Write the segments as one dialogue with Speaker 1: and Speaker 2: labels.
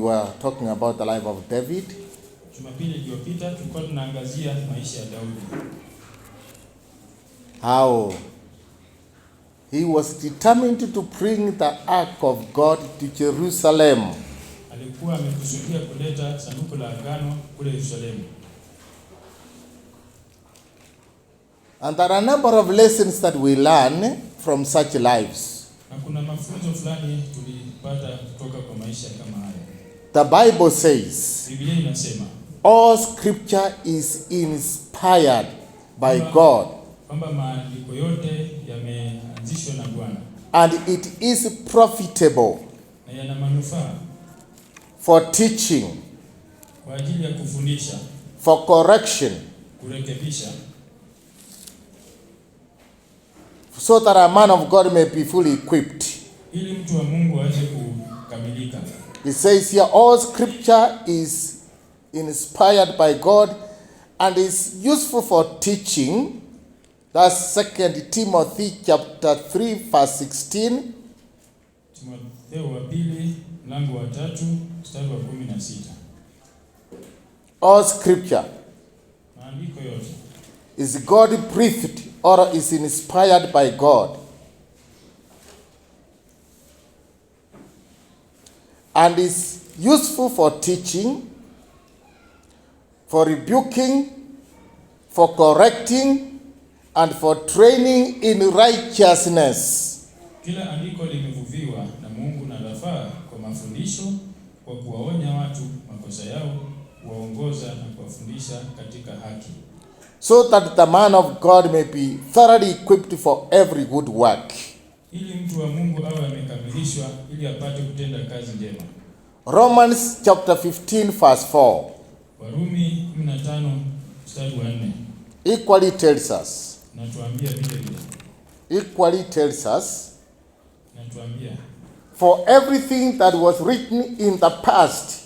Speaker 1: were talking about the life of David.
Speaker 2: Jumapili iliyopita tulikuwa tunaangazia maisha ya Daudi.
Speaker 1: How he was determined to bring the ark of God to Jerusalem.
Speaker 2: Alikuwa amekusudia kuleta sanduku la agano kule Yerusalemu.
Speaker 1: And there are a number of lessons that we learn from such lives.
Speaker 2: Na kuna mafunzo fulani tulipata kutoka kwa maisha kama haya.
Speaker 1: The Bible says,
Speaker 2: Biblia inasema,
Speaker 1: all scripture is inspired by God.
Speaker 2: Kwamba maandiko yote yameanzishwa na Bwana.
Speaker 1: And it is profitable
Speaker 2: Na yana manufaa
Speaker 1: for teaching,
Speaker 2: kwa ajili ya kufundisha,
Speaker 1: for correction,
Speaker 2: kurekebisha,
Speaker 1: so that a man of God may be fully equipped.
Speaker 2: ili mtu wa Mungu aweze kukamilika.
Speaker 1: It says here, all scripture is inspired by God and is useful for teaching. That's 2 Timothy chapter 3 verse 16.
Speaker 2: Timotheo wa pili mlango wa 3 mstari wa 16.
Speaker 1: All scripture
Speaker 2: Maandiko yote
Speaker 1: is God breathed or is inspired by God, and is useful for teaching, for rebuking, for correcting, and for training in righteousness.
Speaker 2: Kila andiko limevuviwa na Mungu na lafaa kwa mafundisho, kwa kuwaonya watu makosa yao, kuwaongoza na kuwafundisha katika haki.
Speaker 1: So that the man of God may be thoroughly equipped for every good work.
Speaker 2: Ili mtu wa Mungu awe amekamilishwa ili apate kutenda kazi njema.
Speaker 1: Romans chapter 15 verse 4.
Speaker 2: Warumi 15 mstari wa 4.
Speaker 1: Equally tells us.
Speaker 2: Natuambia vile vile.
Speaker 1: Equally tells us.
Speaker 2: Natuambia.
Speaker 1: For everything that was written in the past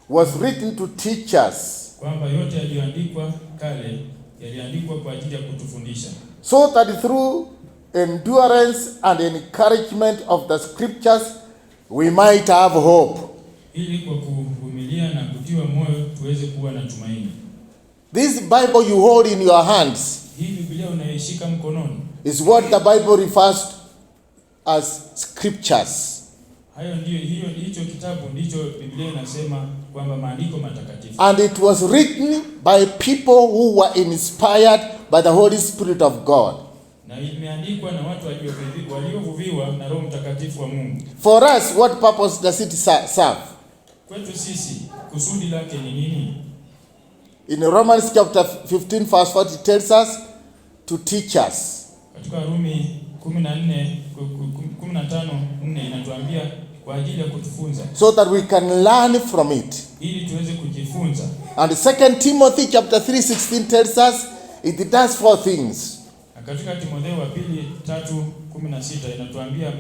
Speaker 1: was written to teach us.
Speaker 2: Kwamba yote yaliyoandikwa kale yaliandikwa kwa ajili ya kutufundisha.
Speaker 1: So that through endurance and encouragement of the scriptures we might have hope.
Speaker 2: Ili kwa kuvumilia na kutiwa moyo tuweze kuwa na tumaini.
Speaker 1: This Bible you hold in your hands,
Speaker 2: hii Biblia unaishika mkononi,
Speaker 1: is what the Bible refers as scriptures.
Speaker 2: Hayo ndio hicho kitabu ndicho Biblia inasema kwamba maandiko matakatifu.
Speaker 1: And it was written by people who were inspired by the Holy Spirit of God.
Speaker 2: Na imeandikwa na watu waliovuviwa na Roho Mtakatifu wa Mungu.
Speaker 1: For us, what purpose does it serve?
Speaker 2: Kwetu sisi kusudi lake ni nini?
Speaker 1: In Romans chapter 15 verse 40 tells us to teach us.
Speaker 2: Katika Rumi 15:4 inatuambia kwa ajili ya kutufunza.
Speaker 1: So that we can learn from it.
Speaker 2: Ili tuweze kujifunza.
Speaker 1: And 2 Timothy chapter 3:16 tells us it does four things.
Speaker 2: Katika Timotheo wa pili 3:16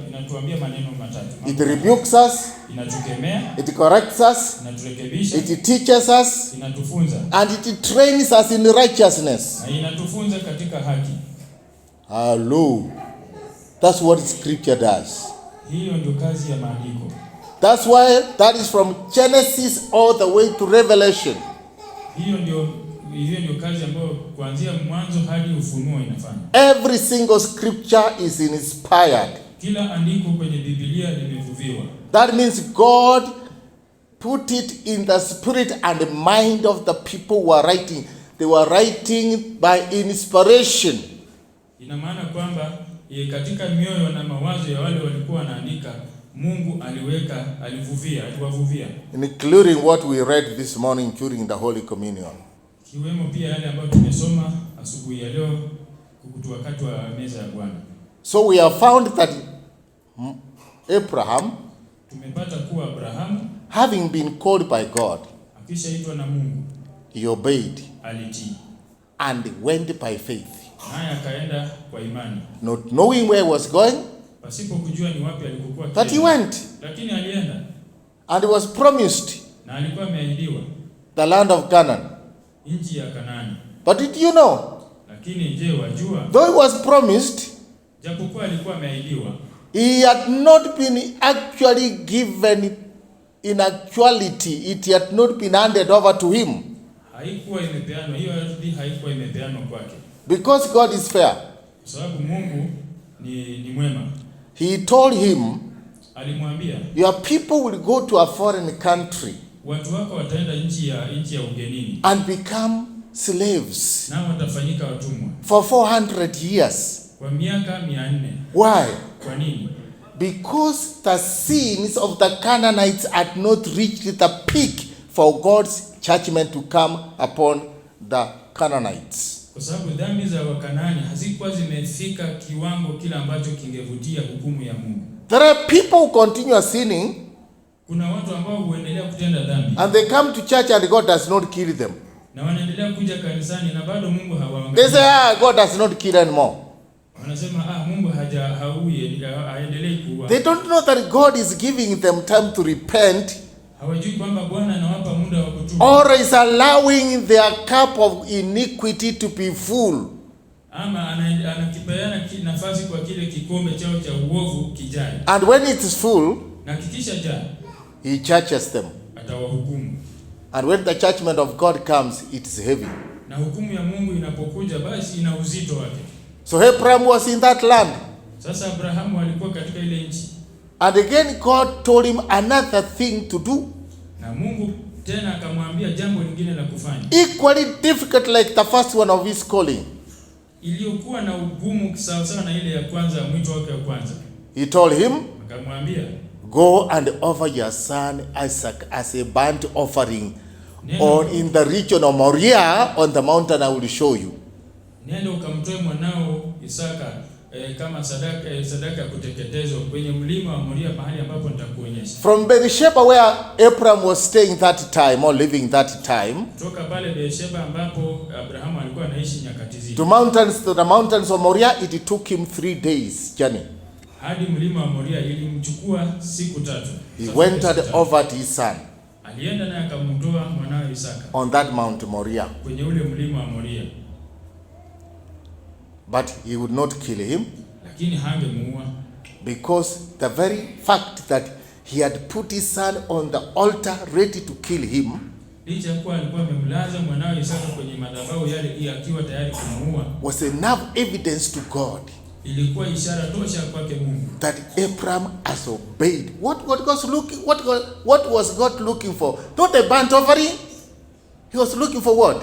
Speaker 2: inatuambia maneno matatu.
Speaker 1: It rebukes us,
Speaker 2: inatukemea,
Speaker 1: it corrects us,
Speaker 2: inaturekebisha,
Speaker 1: it teaches us,
Speaker 2: inatufunza,
Speaker 1: and it trains us in righteousness.
Speaker 2: Na inatufunza katika haki.
Speaker 1: Hello. That's what scripture does.
Speaker 2: Hiyo ndio kazi ya maandiko.
Speaker 1: That's why that is from Genesis all the way to Revelation.
Speaker 2: Hiyo ndio kazi ambayo kuanzia mwanzo hadi ufunuo inafanya.
Speaker 1: Every single scripture is inspired.
Speaker 2: Kila andiko kwenye Biblia limevuviwa.
Speaker 1: That means God put it in the spirit and the mind of the people who were writing. They were writing by inspiration.
Speaker 2: Ina maana kwamba katika mioyo na mawazo ya wale walikuwa wanaandika, Mungu aliwavuvia.
Speaker 1: Including what we read this morning during the Holy Communion.
Speaker 2: Kiwemo pia yale ambayo tumesoma asubuhi ya leo wakati wa meza ya Bwana.
Speaker 1: So we have found that Abraham,
Speaker 2: tumepata kuwa Abrahamu,
Speaker 1: having been called by God,
Speaker 2: akishaitwa na Mungu,
Speaker 1: he obeyed,
Speaker 2: alitii,
Speaker 1: and went by faith.
Speaker 2: Naye akaenda kwa imani.
Speaker 1: Not knowing where he was going,
Speaker 2: pasipo kujua ni wapi alikokuwa
Speaker 1: but he went.
Speaker 2: Lakini alienda.
Speaker 1: And he was promised,
Speaker 2: na alikuwa ameahidiwa,
Speaker 1: the land of Canaan.
Speaker 2: Nchi ya Kanaani.
Speaker 1: But did you know?
Speaker 2: Lakini je, wajua?
Speaker 1: Though he was promised,
Speaker 2: japokuwa alikuwa ameahidiwa,
Speaker 1: he had not been actually given in actuality it had not been handed over to him.
Speaker 2: Haikuwa imepeanwa, hiyo ardhi haikuwa imepeanwa kwake.
Speaker 1: Because God is fair.
Speaker 2: Sababu Mungu ni mwema.
Speaker 1: He told him,
Speaker 2: alimwambia,
Speaker 1: your people will go to a foreign country.
Speaker 2: Watu wako wataenda nchi ya ugenini.
Speaker 1: And become slaves.
Speaker 2: Na watafanyika watumwa.
Speaker 1: For 400 years.
Speaker 2: Kwa miaka 400.
Speaker 1: Why?
Speaker 2: Kwa nini?
Speaker 1: Because the sins of the Canaanites had not reached the peak for God's judgment to come upon the Canaanites.
Speaker 2: Kwa sababu dhambi za Wakanaani hazikuwa zimefika kiwango kile ambacho kingevutia hukumu ya Mungu.
Speaker 1: There are people who continue sinning.
Speaker 2: Kuna watu ambao huendelea kutenda dhambi.
Speaker 1: And they come to church and God does not kill them.
Speaker 2: Na wanaendelea kuja kanisani na bado Mungu hawaangalii.
Speaker 1: They say, God does not kill anymore.
Speaker 2: Wanasema Mungu haendelei kuua.
Speaker 1: They don't know that God is giving them time to repent.
Speaker 2: Hawajui kwamba Bwana anawapa muda wa kutubu.
Speaker 1: Or is allowing their cup of iniquity to be full.
Speaker 2: Ama anakipeana nafasi kwa kile kikombe chao cha uovu kijae.
Speaker 1: And when it is full,
Speaker 2: na kikisha jaa,
Speaker 1: he judges them.
Speaker 2: Atawahukumu.
Speaker 1: And when the judgment of God comes, it is heavy.
Speaker 2: Na hukumu ya Mungu inapokuja basi ina uzito wake.
Speaker 1: So Abraham was in that land.
Speaker 2: Sasa Abrahamu alikuwa katika ile nchi.
Speaker 1: And again God told him another thing to do.
Speaker 2: Na Mungu tena akamwambia jambo lingine la kufanya.
Speaker 1: Equally difficult like the first one of his calling.
Speaker 2: Iliyokuwa na ugumu sawa sawa na ile ya kwanza, mwito wake wa kwanza.
Speaker 1: He told him,
Speaker 2: akamwambia,
Speaker 1: go and offer your son Isaac as a burnt offering in the region of Moriah on the mountain I will show you.
Speaker 2: Nenda ukamtoe mwanao Isaka kama sadaka kuteketezwa kwenye mlima wa Moria mahali ambapo nitakuonyesha.
Speaker 1: From Beersheba where Abraham was staying that time or living that time.
Speaker 2: Toka pale Beersheba ambapo Abrahamu alikuwa anaishi nyakati zile.
Speaker 1: To the mountains of Moriah it took him 3 days journey.
Speaker 2: Hadi mlima wa Moria ilimchukua siku 3.
Speaker 1: He went and offered his son.
Speaker 2: Alienda na akamtoa mwanawe Isaka.
Speaker 1: On that Mount Moriah.
Speaker 2: Kwenye ule mlima wa Moria.
Speaker 1: But he would not kill him.
Speaker 2: Lakini hangemuua.
Speaker 1: Because the very fact that he had put his son on the altar ready to kill him.
Speaker 2: Licha kuwa alikuwa amemlaza mwanawe Isaka kwenye madhabahu yale akiwa tayari kumuua.
Speaker 1: Was enough evidence to God.
Speaker 2: Ilikuwa ishara tosha kwake Mungu.
Speaker 1: That Abraham has obeyed. What was God looking for? Not a burnt offering. He was looking for what?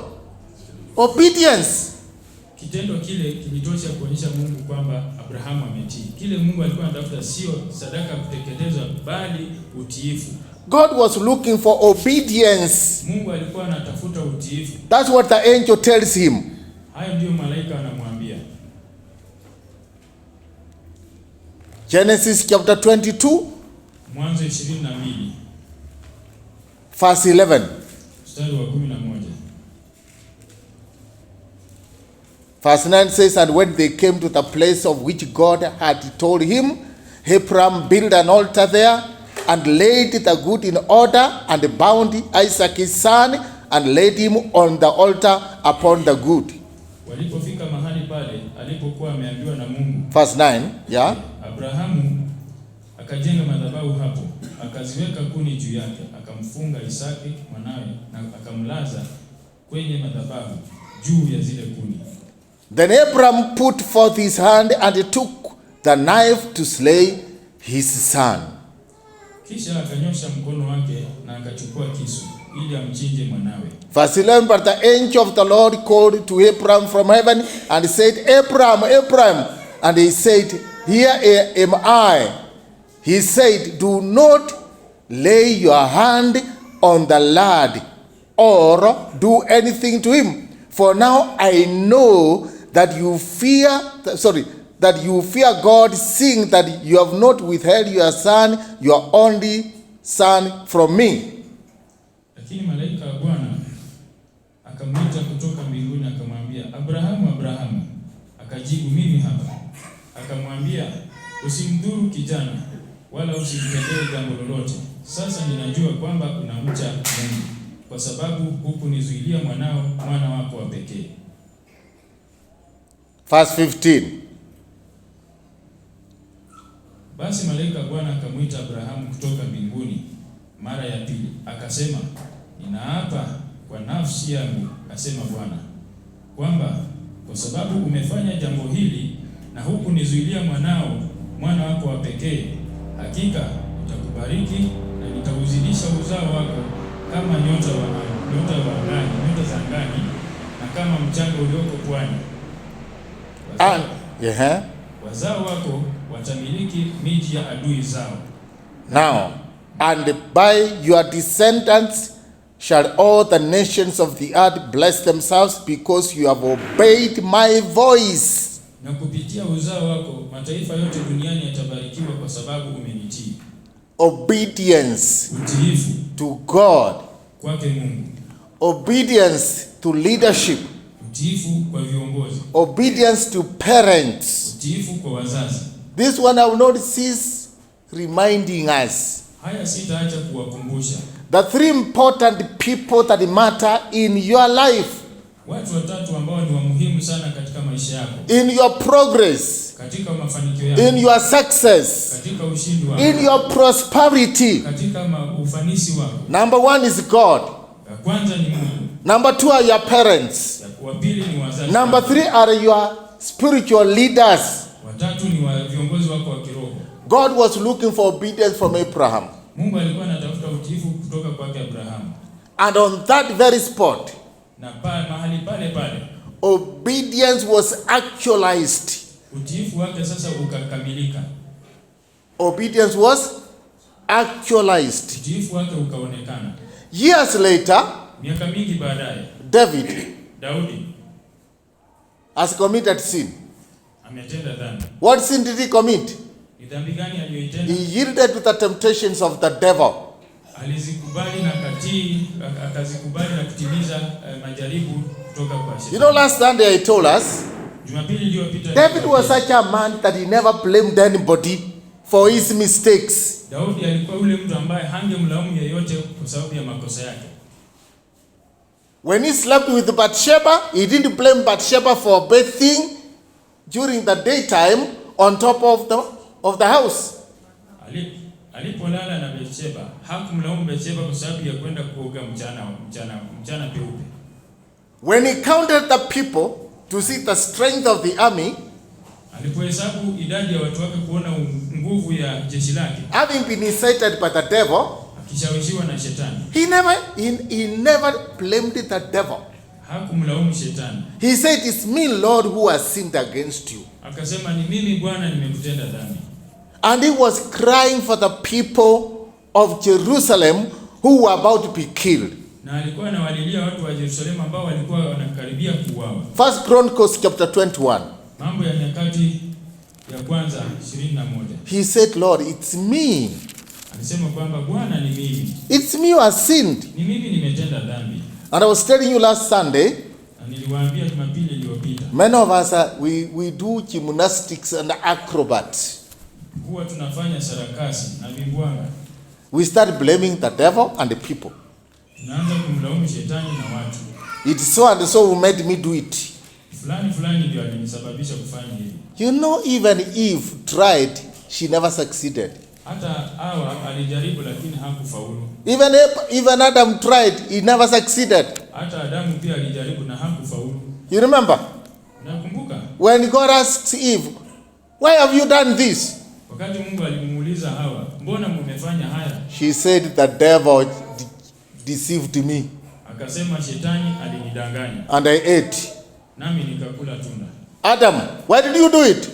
Speaker 1: Obedience.
Speaker 2: Kitendo kile kilitosha kuonyesha Mungu kwamba Abrahamu ametii. Kile Mungu alikuwa anatafuta sio sadaka kuteketezwa bali utiifu.
Speaker 1: God was looking for obedience.
Speaker 2: Mungu alikuwa anatafuta utiifu.
Speaker 1: That's what the angel tells him.
Speaker 2: Hayo ndio malaika anamwambia.
Speaker 1: Genesis chapter 22.
Speaker 2: Mwanzo 22.
Speaker 1: Verse 11.
Speaker 2: Mstari wa 11.
Speaker 1: Verse 9 says, and when they came to the place of which God had told him, Abraham built an altar there and laid the wood in order and bound Isaac his son and laid him on the altar upon the wood.
Speaker 2: Walipofika mahali pale alipokuwa ameambiwa na Mungu.
Speaker 1: Verse 9, yeah.
Speaker 2: Abrahamu akajenga madhabahu hapo, akaziweka kuni juu yake, akamfunga Isaki mwanawe na akamlaza kwenye madhabahu juu ya zile kuni.
Speaker 1: Then Abraham put forth his hand and took the knife to slay his son.
Speaker 2: Kisha akanyosha mkono wake na akachukua kisu ili amchinje mwanawe.
Speaker 1: Verse 11, but the angel of the Lord called to Abraham from heaven and said, Abraham, Abraham. And he said, here am I. He said, do not lay your hand on the lad or do anything to him. For now I know that you fear God, seeing that you have not withheld your son, your only son, from me.
Speaker 2: Lakini malaika wa Bwana akamwita kutoka mbinguni akamwambia, Abrahamu, Abrahamu. Akajibu, mimi hapa. Akamwambia, usimdhuru kijana wala usimtendee jambo lolote. Sasa ninajua kwamba unamcha Mungu, kwa sababu hukunizuilia mwana wako wa pekee.
Speaker 1: Verse 15.
Speaker 2: Basi malaika Bwana akamwita Abrahamu kutoka mbinguni mara ya pili, akasema, ninaapa kwa nafsi yangu, asema Bwana, kwamba kwa sababu umefanya jambo hili na hukunizuilia mwana wako wa pekee, hakika nitakubariki na nitauzidisha uzao wako kama nyota za angani na kama mchanga ulioko pwani. Wazao wako watamiliki miji ya adui zao.
Speaker 1: Now, and by your descendants shall all the nations of the earth bless themselves, because you have obeyed my voice.
Speaker 2: Na kupitia uzao wako mataifa yote duniani yatabarikiwa kwa sababu umenitii.
Speaker 1: Obedience
Speaker 2: utiifu
Speaker 1: to God,
Speaker 2: kwake Mungu.
Speaker 1: Obedience to leadership,
Speaker 2: utiifu kwa viongozi.
Speaker 1: Obedience to parents.
Speaker 2: utiifu kwa wazazi.
Speaker 1: This one I will not cease reminding us.
Speaker 2: Haya sitaacha kuwakumbusha.
Speaker 1: The three important people that matter in your life.
Speaker 2: Watu watatu ambao ni wa muhimu sana katika maisha yako.
Speaker 1: In your progress.
Speaker 2: Katika mafanikio yako.
Speaker 1: In your success.
Speaker 2: Katika ushindi wako.
Speaker 1: In your prosperity.
Speaker 2: Katika ufanisi wako.
Speaker 1: Number one is God.
Speaker 2: Ya kwanza ni Mungu.
Speaker 1: Number two are your parents.
Speaker 2: Ya pili ni wazazi.
Speaker 1: Number three are your spiritual leaders.
Speaker 2: Watatu ni viongozi wako wa kiroho.
Speaker 1: God was looking for obedience from Abraham.
Speaker 2: Mungu alikuwa anatafuta utiifu kutoka kwake Abrahamu.
Speaker 1: And on that very spot,
Speaker 2: na mahali pale
Speaker 1: obedience was actualized.
Speaker 2: Utiifu wake sasa ukakamilika.
Speaker 1: Obedience was actualized.
Speaker 2: Utiifu wake ukaonekana.
Speaker 1: Years later,
Speaker 2: miaka mingi baadaye, Daudi
Speaker 1: has committed sin.
Speaker 2: Ametenda dhambi.
Speaker 1: What sin did he commit?
Speaker 2: Ni dhambi gani aliyoitenda?
Speaker 1: He yielded to the temptations of the devil.
Speaker 2: Alizikubali na akazikubali na kutimiza majaribu kutoka kwa shetani.
Speaker 1: You know, last Sunday I told us,
Speaker 2: Jumapili iliyopita,
Speaker 1: David was such a man that he never blamed anybody for his mistakes.
Speaker 2: Daudi alikuwa ule mtu ambaye hangemlaumu yeyote kwa sababu ya makosa yake.
Speaker 1: When he slept with Bathsheba, he didn't blame Bathsheba for bathing during the daytime on top of the house.
Speaker 2: Alipolala na Bathsheba, hakumlaumu Bathsheba kwa sababu ya kwenda kuoga mchana peupe.
Speaker 1: When he counted the people to see the strength of the army,
Speaker 2: alipohesabu idadi ya watu wake kuona nguvu ya jeshi lake,
Speaker 1: having been incited by the devil,
Speaker 2: akishawishiwa na shetani,
Speaker 1: he never blamed the devil.
Speaker 2: Hakumlaumu shetani.
Speaker 1: He said, "It's me, Lord, who has sinned against you."
Speaker 2: Akasema, ni mimi Bwana nimekutenda dhambi.
Speaker 1: And he was crying for the people of Jerusalem who were about to be killed.
Speaker 2: Na alikuwa anawalilia watu wa Yerusalemu ambao walikuwa wanakaribia kuuawa.
Speaker 1: First Chronicles chapter 21.
Speaker 2: Mambo ya Nyakati ya kwanza 21.
Speaker 1: He said, "Lord, it's me."
Speaker 2: Alisema kwamba Bwana ni mimi.
Speaker 1: It's me who has sinned.
Speaker 2: Ni mimi nimetenda dhambi.
Speaker 1: And I was telling you last Sunday,
Speaker 2: na niliwaambia Jumapili iliyopita,
Speaker 1: many of us we do gymnastics and acrobats.
Speaker 2: Huwa tunafanya sarakasi na vimbwanga.
Speaker 1: We start blaming the devil and the people.
Speaker 2: Tunaanza kumlaumu shetani na watu.
Speaker 1: It's so and so who made me do it.
Speaker 2: Fulani ndio alinisababisha kufanya hivi.
Speaker 1: You know, even Eve tried, she never succeeded.
Speaker 2: Hata Hawa alijaribu lakini hakufaulu.
Speaker 1: Even Adam tried, he never succeeded.
Speaker 2: Hata Adamu pia alijaribu na hakufaulu.
Speaker 1: You remember?
Speaker 2: Unakumbuka?
Speaker 1: When God asked Eve, "Why have you done this?"
Speaker 2: Wakati Mungu alimuuliza Hawa, mbona mmefanya haya?
Speaker 1: She said, "The devil deceived me."
Speaker 2: Akasema shetani alinidanganya.
Speaker 1: And I ate.
Speaker 2: Nami nikakula tunda.
Speaker 1: Adam, why did you do it?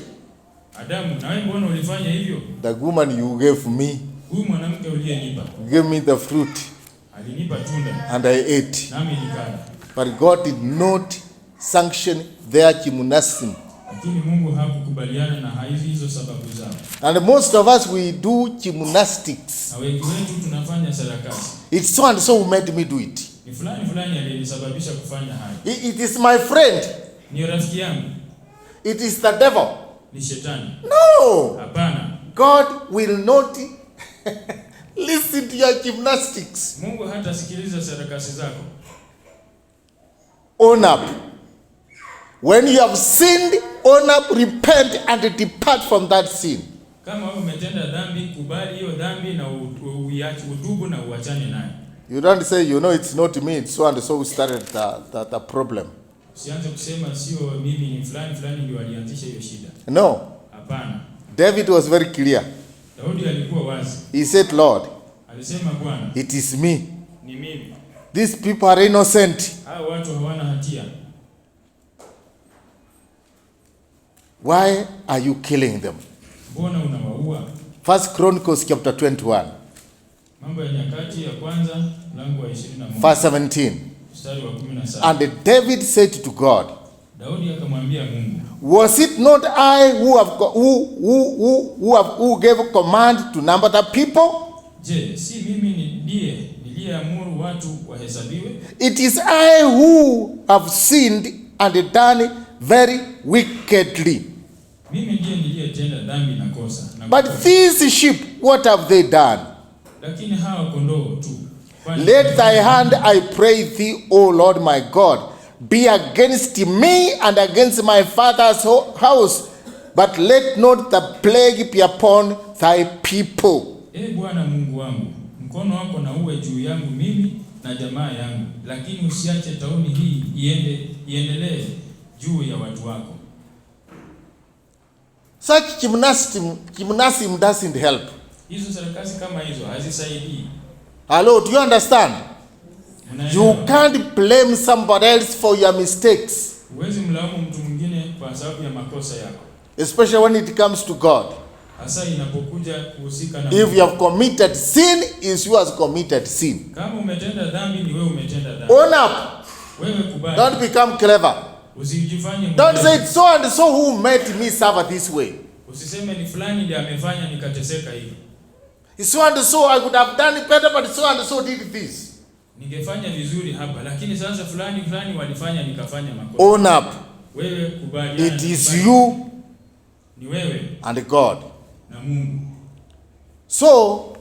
Speaker 2: Adamu, na wewe mbona ulifanya hivyo?
Speaker 1: The woman you gave me.
Speaker 2: Huyu mwanamke uliyenipa.
Speaker 1: Gave me the fruit.
Speaker 2: Alinipa tunda.
Speaker 1: And I ate.
Speaker 2: Nami nikala.
Speaker 1: But God did not sanction their gymnasium.
Speaker 2: Lakini Mungu hakukubaliana na hizo sababu zao.
Speaker 1: And most of us, we do gymnastics.
Speaker 2: Na wengi wetu tunafanya sarakasi.
Speaker 1: It's so and so who made me do it.
Speaker 2: Ni fulani aliyenisababisha kufanya haya.
Speaker 1: It is my friend.
Speaker 2: Ni rafiki yangu.
Speaker 1: It is the devil.
Speaker 2: Ni shetani.
Speaker 1: No.
Speaker 2: Hapana.
Speaker 1: God will not listen to your gymnastics.
Speaker 2: Mungu hatasikiliza sarakasi zako.
Speaker 1: Own up. When you have sinned, own up, repent, and depart from that sin.
Speaker 2: Kama wewe umetenda dhambi, kubali hiyo dhambi na uiache, utubu na uachane nayo.
Speaker 1: You don't say, you know, it's not me, it's so and so who started the problem.
Speaker 2: Usianze kusema sio mimi, ni fulani fulani ndio alianzisha hiyo shida.
Speaker 1: No.
Speaker 2: Hapana.
Speaker 1: David was very clear.
Speaker 2: Daudi alikuwa wazi.
Speaker 1: He said, Lord,
Speaker 2: alisema Bwana,
Speaker 1: it is me.
Speaker 2: Ni mimi.
Speaker 1: These people are innocent.
Speaker 2: Hao watu hawana hatia.
Speaker 1: Why are you killing them?
Speaker 2: Mbona unawaua?
Speaker 1: First Chronicles chapter 21.
Speaker 2: Mambo ya Nyakati ya kwanza mlango wa 21.
Speaker 1: Verse 17.
Speaker 2: Mstari wa 17.
Speaker 1: And David said to God,
Speaker 2: Daudi akamwambia Mungu,
Speaker 1: was it not I who gave command to number the people?
Speaker 2: Je, si mimi ndiye niliyeamuru watu wahesabiwe?
Speaker 1: It is I who have sinned and done very wickedly.
Speaker 2: Mimi ndiye niliyetenda dhambi na kosa.
Speaker 1: But these sheep, what have they done?
Speaker 2: Lakini hawa kondoo tu.
Speaker 1: Let thy hand, I pray thee, O Lord my God, be against me and against my father's house, but let not the plague be upon thy people.
Speaker 2: Bwana Mungu wangu, mkono wako na uwe juu yangu mimi na jamaa yangu, lakini usiache tauni hii iendelee juu ya watu wako.
Speaker 1: Such gymnasium doesn't help.
Speaker 2: Hizo sarakasi kama hizo hazisaidii.
Speaker 1: Hello, do you understand? You can't blame somebody else for your mistakes.
Speaker 2: Huwezi mlaumu mtu mwingine kwa sababu ya makosa yako.
Speaker 1: Especially when it comes to God.
Speaker 2: Hasa inapokuja kuhusika na
Speaker 1: If you have committed sin, is you has committed sin.
Speaker 2: Kama umetenda dhambi ni wewe umetenda dhambi.
Speaker 1: Own up.
Speaker 2: Wewe kubali.
Speaker 1: Don't become clever.
Speaker 2: Usijifanye.
Speaker 1: Don't say it's so and so who made me suffer this way.
Speaker 2: Usiseme ni fulani ndiye amefanya nikateseka hivi.
Speaker 1: It's so and so I would have done it better, but so and so did this.
Speaker 2: Ningefanya vizuri hapa, lakini sasa fulani walifanya nikafanya makosa.
Speaker 1: Own up.
Speaker 2: Wewe kubali.
Speaker 1: It is you.
Speaker 2: Ni wewe
Speaker 1: and God.
Speaker 2: Na Mungu.
Speaker 1: So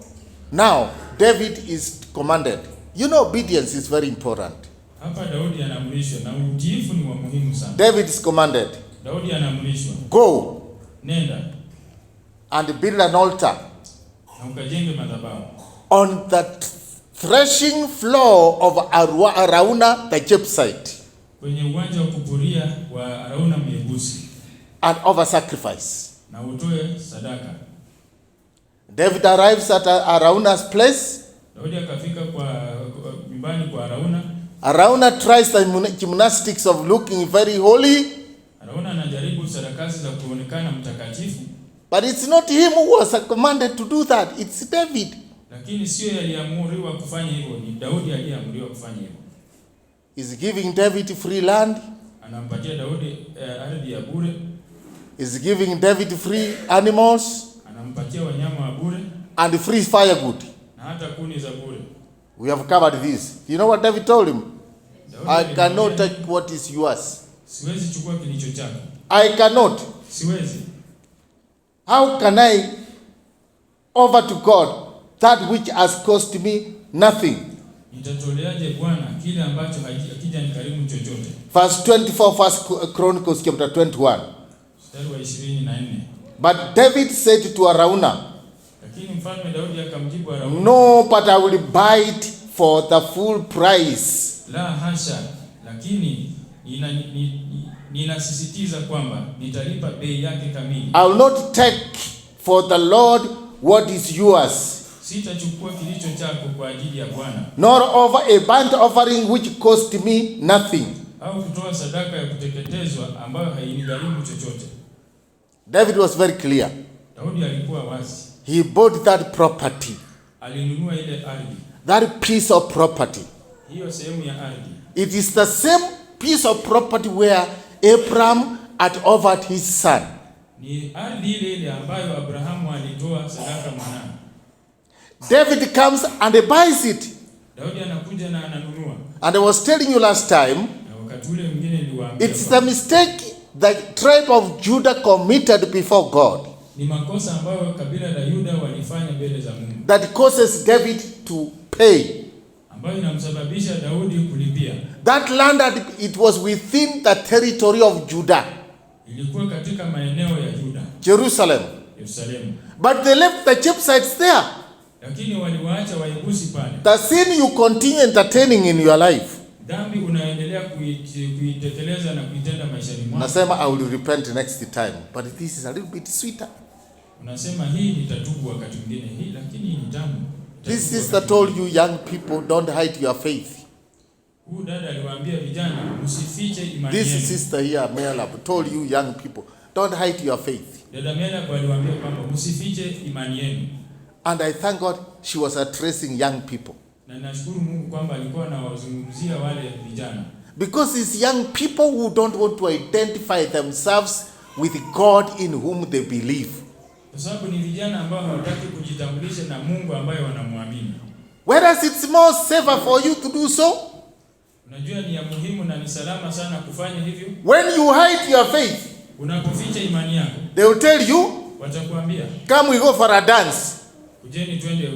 Speaker 1: now David is commanded. You know, obedience is very important.
Speaker 2: Hapa Daudi anaamrishwa na utiifu ni wa muhimu sana.
Speaker 1: David is commanded.
Speaker 2: Daudi anaamrishwa.
Speaker 1: Go.
Speaker 2: Nenda.
Speaker 1: And build an altar.
Speaker 2: Na ukajenge madhabahu.
Speaker 1: On the threshing floor of Arauna the Jebusite.
Speaker 2: Kwenye uwanja wa kupuria wa Arauna Myebusi.
Speaker 1: And offer sacrifice.
Speaker 2: Na utoe sadaka.
Speaker 1: David arrives at Arauna's place.
Speaker 2: Daudi akafika kwa nyumbani kwa Arauna.
Speaker 1: Arauna tries the gymnastics of looking very holy.
Speaker 2: Arauna anajaribu sarakasi za kuonekana mtakatifu.
Speaker 1: But it's not him who was commanded to do that. It's David.
Speaker 2: Lakini sio aliamuriwa kufanya hivyo, ni Daudi aliyeamuriwa kufanya hivyo.
Speaker 1: Is giving David free land.
Speaker 2: Anampatia Daudi ardhi ya bure.
Speaker 1: Is giving David free animals.
Speaker 2: Anampatia wanyama wa bure.
Speaker 1: And free firewood.
Speaker 2: Na hata kuni za bure.
Speaker 1: We have covered this. You know what David told him? I cannot take what is yours.
Speaker 2: Siwezi chukua kilicho chako.
Speaker 1: I cannot.
Speaker 2: Siwezi.
Speaker 1: How can I offer to God that which has cost me nothing?
Speaker 2: Nitatoleaje Bwana kile ambacho hakija nikarimu chochote?
Speaker 1: Verse 24, First Chronicles chapter 21.
Speaker 2: Mstari wa 24.
Speaker 1: But David said to Arauna,
Speaker 2: lakini mfalme Daudi akamjibu Arauna,
Speaker 1: no, but I will buy it for the full price.
Speaker 2: La hasha, lakini ninasisitiza kwamba nitalipa bei yake kamili.
Speaker 1: I will not take for the Lord what is yours.
Speaker 2: Sitachukua kilicho chako kwa ajili ya Bwana.
Speaker 1: Nor over a burnt offering which cost me nothing.
Speaker 2: Au kutoa sadaka ya kuteketezwa ambayo hainigharimu chochote.
Speaker 1: David was very clear.
Speaker 2: Daudi alikuwa wazi.
Speaker 1: He bought that property.
Speaker 2: Alinunua ile ardhi.
Speaker 1: That piece of property.
Speaker 2: Hiyo sehemu ya ardhi.
Speaker 1: It is the same piece of property where Abraham had offered his son.
Speaker 2: Ni ardhi ile ambayo Abrahamu alitoa sadaka mwanae.
Speaker 1: David comes and he buys it.
Speaker 2: Daudi anakuja na ananunua.
Speaker 1: And I was telling you last time,
Speaker 2: na wakati ule mwingine niliwaambia,
Speaker 1: it's the mistake the tribe of Judah committed before God.
Speaker 2: Ni makosa ambayo kabila la Yuda walifanya mbele za Mungu.
Speaker 1: That causes David to pay.
Speaker 2: Ambayo inamsababisha Daudi kulipia.
Speaker 1: That land, it was within the territory of Judah.
Speaker 2: Ilikuwa katika maeneo ya Juda.
Speaker 1: Jerusalem.
Speaker 2: Yerusalemu.
Speaker 1: But they left the Jebusites there.
Speaker 2: Lakini waliwaacha Wayebusi pale.
Speaker 1: The sin you continue entertaining in your life.
Speaker 2: Dhambi unaendelea kuitekeleza na kuitenda maishani mwako.
Speaker 1: Nasema I will repent next time, but this is a little bit sweeter.
Speaker 2: Unasema hii nitatubu wakati mwingine, hii lakini ni tamu.
Speaker 1: This sister told you young people, don't hide your faith.
Speaker 2: Huyu dada aliwaambia vijana msifiche imani yenu.
Speaker 1: This sister here, Melab, told you young people, don't hide your faith.
Speaker 2: Dada Melab aliwaambia kwamba msifiche imani yenu.
Speaker 1: And I thank God she was addressing young people.
Speaker 2: Na nashukuru Mungu kwamba alikuwa anawazungumzia wale vijana.
Speaker 1: Because it's young people who don't want to identify themselves with God in whom they believe.
Speaker 2: Kwa sababu ni vijana ambao hawataki kujitambulisha na Mungu ambaye wanamwamini.
Speaker 1: Whereas it's more safer for you to do so.
Speaker 2: Unajua ni ya muhimu na ni salama sana kufanya hivyo.
Speaker 1: When you hide your faith,
Speaker 2: unapoficha imani yako,
Speaker 1: they will tell you,
Speaker 2: watakwambia,
Speaker 1: come we go for a dance.
Speaker 2: Kujeni twende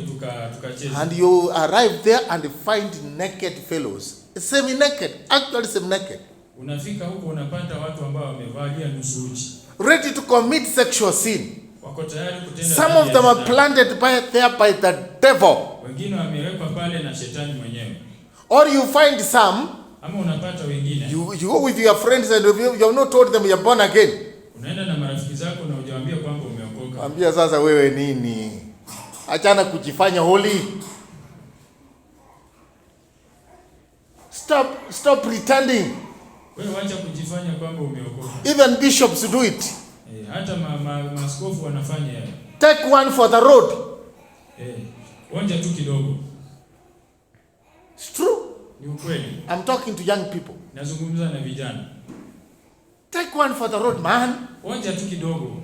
Speaker 2: tukacheze.
Speaker 1: And you arrive there and find naked fellows. Semi naked, actually semi naked.
Speaker 2: Unafika huko unapata watu ambao wamevalia nusu uchi.
Speaker 1: Ready to commit sexual sin.
Speaker 2: Wako tayari kutenda.
Speaker 1: Some of them are planted there by the devil.
Speaker 2: Wengine wamewekwa pale na shetani mwenyewe.
Speaker 1: Or you find some,
Speaker 2: ama unapata wengine.
Speaker 1: You go with your friends and you have not told them you're born again.
Speaker 2: Unaenda na marafiki zako na hujawaambia kwamba umeokoka.
Speaker 1: Ambia sasa wewe nini? Achana kujifanya holy. Stop pretending.
Speaker 2: Wewe wacha kujifanya kwamba umeokoka.
Speaker 1: Even bishops do it.
Speaker 2: Hata maaskofu wanafanya hayo.
Speaker 1: Take one for the road.
Speaker 2: Onja tu kidogo.
Speaker 1: It's true.
Speaker 2: Ni ukweli.
Speaker 1: I'm talking to young people.
Speaker 2: Nazungumza na vijana.
Speaker 1: Take one for the road, man.
Speaker 2: Onja tu kidogo.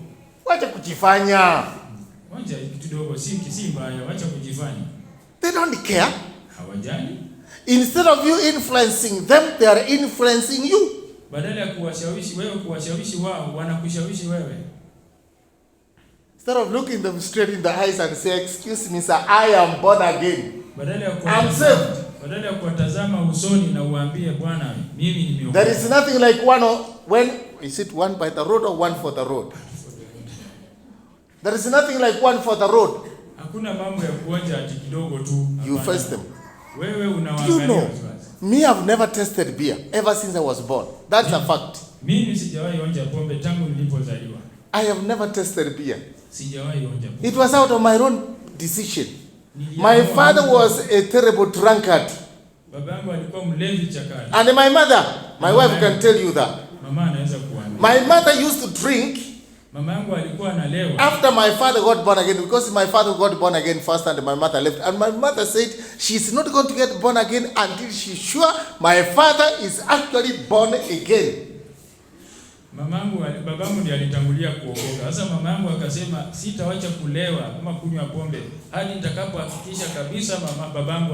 Speaker 1: Wacha kujifanya.
Speaker 2: Onja kidogo, si mbaya, wacha kujifanya.
Speaker 1: They don't care.
Speaker 2: Hawajali.
Speaker 1: Instead of you influencing them, they are influencing you.
Speaker 2: Badala ya kuwashawishi wewe kuwashawishi wao, wanakushawishi wewe.
Speaker 1: Instead of looking them straight in the eyes and say, excuse me sir, I am born again. I'm saved.
Speaker 2: Badala ya kuwatazama usoni na uambie Bwana, mimi nimeokoka.
Speaker 1: There is nothing like is it one by the road or one for the road? There is nothing like one for the road.
Speaker 2: Hakuna mambo ya kuonja ati kidogo tu.
Speaker 1: You face them.
Speaker 2: Wewe unawaangalia.
Speaker 1: You know, me have never tasted beer ever since I was born. That's a fact.
Speaker 2: Mimi sijawahi onja pombe tangu nilipozaliwa.
Speaker 1: I have never tasted beer.
Speaker 2: Sijawahi onja pombe.
Speaker 1: It was out of my own decision. My father was a terrible drunkard.
Speaker 2: Babangu alikuwa mlevi chakari.
Speaker 1: And my mother, my wife can tell you that.
Speaker 2: Mama anaweza kuambia.
Speaker 1: My mother used to drink.
Speaker 2: Mama yangu alikuwa analewa.
Speaker 1: After my father got born again, because my father got born again first and my mother left. And my mother said she's not going to get born again until she's sure my father is actually born again.
Speaker 2: Babangu ndiye alitangulia kuokoka. Sasa mama yangu akasema sitawacha kulewa ama kunywa pombe hadi nitakapohakikisha kabisa babangu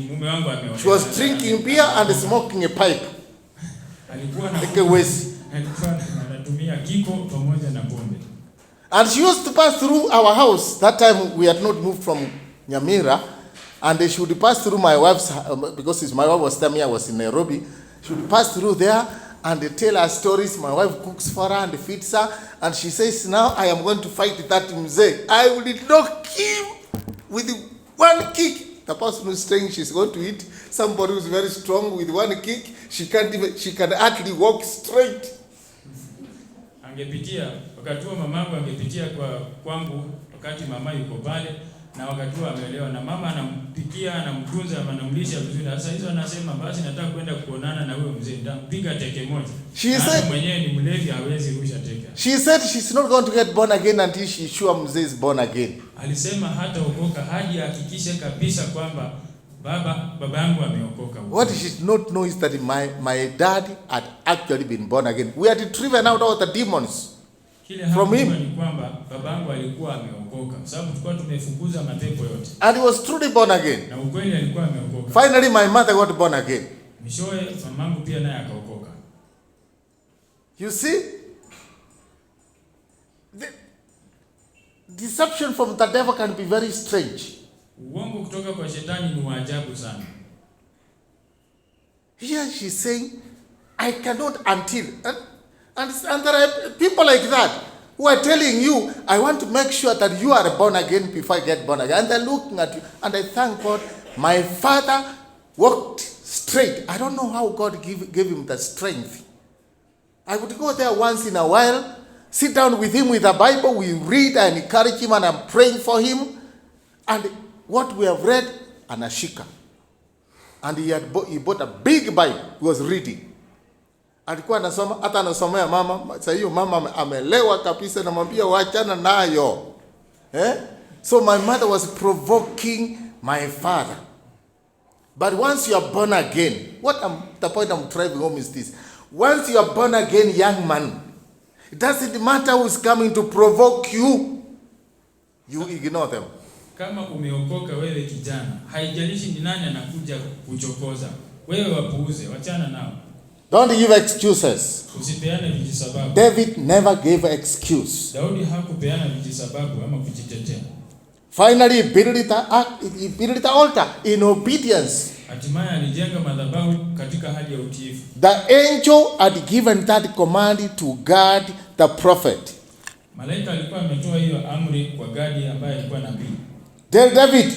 Speaker 2: mume wangu ameokoka.
Speaker 1: She was drinking beer and smoking a pipe.
Speaker 2: Alikuwa anatumia kiko pamoja na pombe.
Speaker 1: And she used to pass through our house. That time we had not moved from Nyamira, and she would pass through my wife's because my wife was telling me I was in Nairobi. She would pass through there and they tell her stories. My wife cooks for her and feeds her, and she says, now I am going to fight that mzee. I will knock him with one kick. The person who's saying she's going to hit somebody who's very strong with one kick. She can actually walk straight.
Speaker 2: Angepitia wakati wa mamangu angepitia kwangu wakati mama yuko pale na wakati wa ameelewa na mama anampikia anamtunza anamlisha vizuri. Sasa hizo anasema basi nataka kwenda kuonana na huyo mzee nitampiga teke moja.
Speaker 1: She said
Speaker 2: mwenyewe ni mlevi hawezi rusha teke.
Speaker 1: She said she's not going to get born again until she's sure mzee is born again.
Speaker 2: Alisema hata okoka hadi hakikishe kabisa kwamba baba yangu ameokoka.
Speaker 1: What she did not know is that my dad had actually been born again. We had driven out all the demons from him.
Speaker 2: Ni kwamba babangu alikuwa ameokoka sababu tulikuwa tumefukuza mapepo yote.
Speaker 1: And he was truly born again.
Speaker 2: Na ukweli alikuwa ameokoka.
Speaker 1: Finally my mother got born again.
Speaker 2: Mwishowe mamangu pia naye akaokoka.
Speaker 1: You see? The deception from the devil can be very strange.
Speaker 2: Uongo kutoka kwa shetani ni wa ajabu sana.
Speaker 1: Here she's saying, I cannot until. And there are people like that. who are telling you, I want to make sure that you are born again before I get born again. And they're looking at you. And I thank God, my father walked straight. I don't know how God gave him the strength. I would go there once in a while, sit down with him with a Bible, we read and encourage him, and I'm praying for him. And what we have read, anashika. And he bought a big Bible, he was reading. Alikuwa anasoma, hata anasomea mama. Sasa hiyo mama amelewa kabisa, namwambia wachana nayo. So my mother was provoking my father. But once you are born again, the point I'm driving home is this. Once you are born again, young man, it doesn't matter who's coming to provoke you. You ignore them.
Speaker 2: Kama umeokoka wewe kijana, haijalishi ni nani anakuja kuchokoza. Wewe wapuuze, wachana nao.
Speaker 1: Don't give excuses.
Speaker 2: Usipeane vijisababu.
Speaker 1: David never gave an excuse.
Speaker 2: Daudi hakupeana vijisababu ama kujitetea.
Speaker 1: Finally, he built the altar in obedience.
Speaker 2: Hatimaye alijenga madhabahu katika hali ya utiifu.
Speaker 1: The angel had given that command to guard the prophet.
Speaker 2: Malaika alikuwa ametoa hiyo amri kwa Gadi ambaye alikuwa nabii.
Speaker 1: Tell David,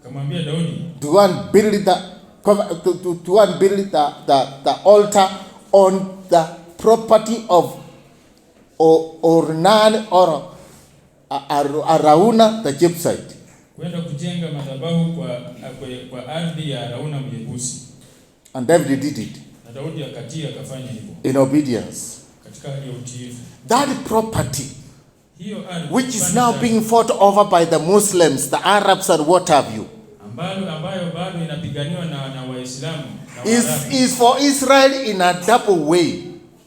Speaker 2: kamwambia Daudi,
Speaker 1: to go and build the altar on the property of Ornan or Arauna the Jebusite.
Speaker 2: Kwenda kujenga madhabahu kwa ardhi ya Arauna Myebusi.
Speaker 1: And David did it.
Speaker 2: Na Daudi akafanya hivyo.
Speaker 1: In obedience.
Speaker 2: Katika hali ya utiifu.
Speaker 1: That property,
Speaker 2: hiyo ardhi,
Speaker 1: which is now being fought over by the Muslims, the Arabs and what have you,
Speaker 2: ambayo bado inapiganiwa na Waislamu
Speaker 1: is for Israel in a double way.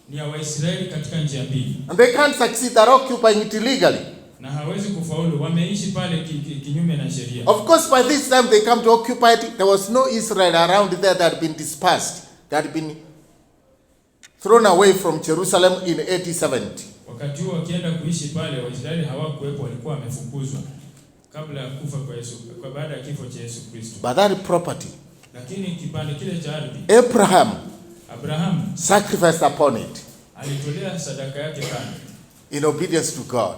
Speaker 2: Ni ya Waisraeli katika njia mbili.
Speaker 1: And they can't succeed, they're occupying it illegally.
Speaker 2: Na hawezi kufaulu, wameishi pale kinyume na sheria.
Speaker 1: Of course, by this time they come to occupy it, there was no Israel around there that had been dispersed, that had been thrown away from Jerusalem in 80-70.
Speaker 2: Wakati huo wakienda kuishi pale, Waisraeli hawakuwepo, walikuwa wamefukuzwa kabla ya kufa kwa Yesu, kwa baada ya kifo cha Yesu Kristo.
Speaker 1: But that property,
Speaker 2: lakini kipande kile cha ardhi,
Speaker 1: Abraham sacrificed upon it.
Speaker 2: Alitolea sadaka yake pale.
Speaker 1: In obedience to God.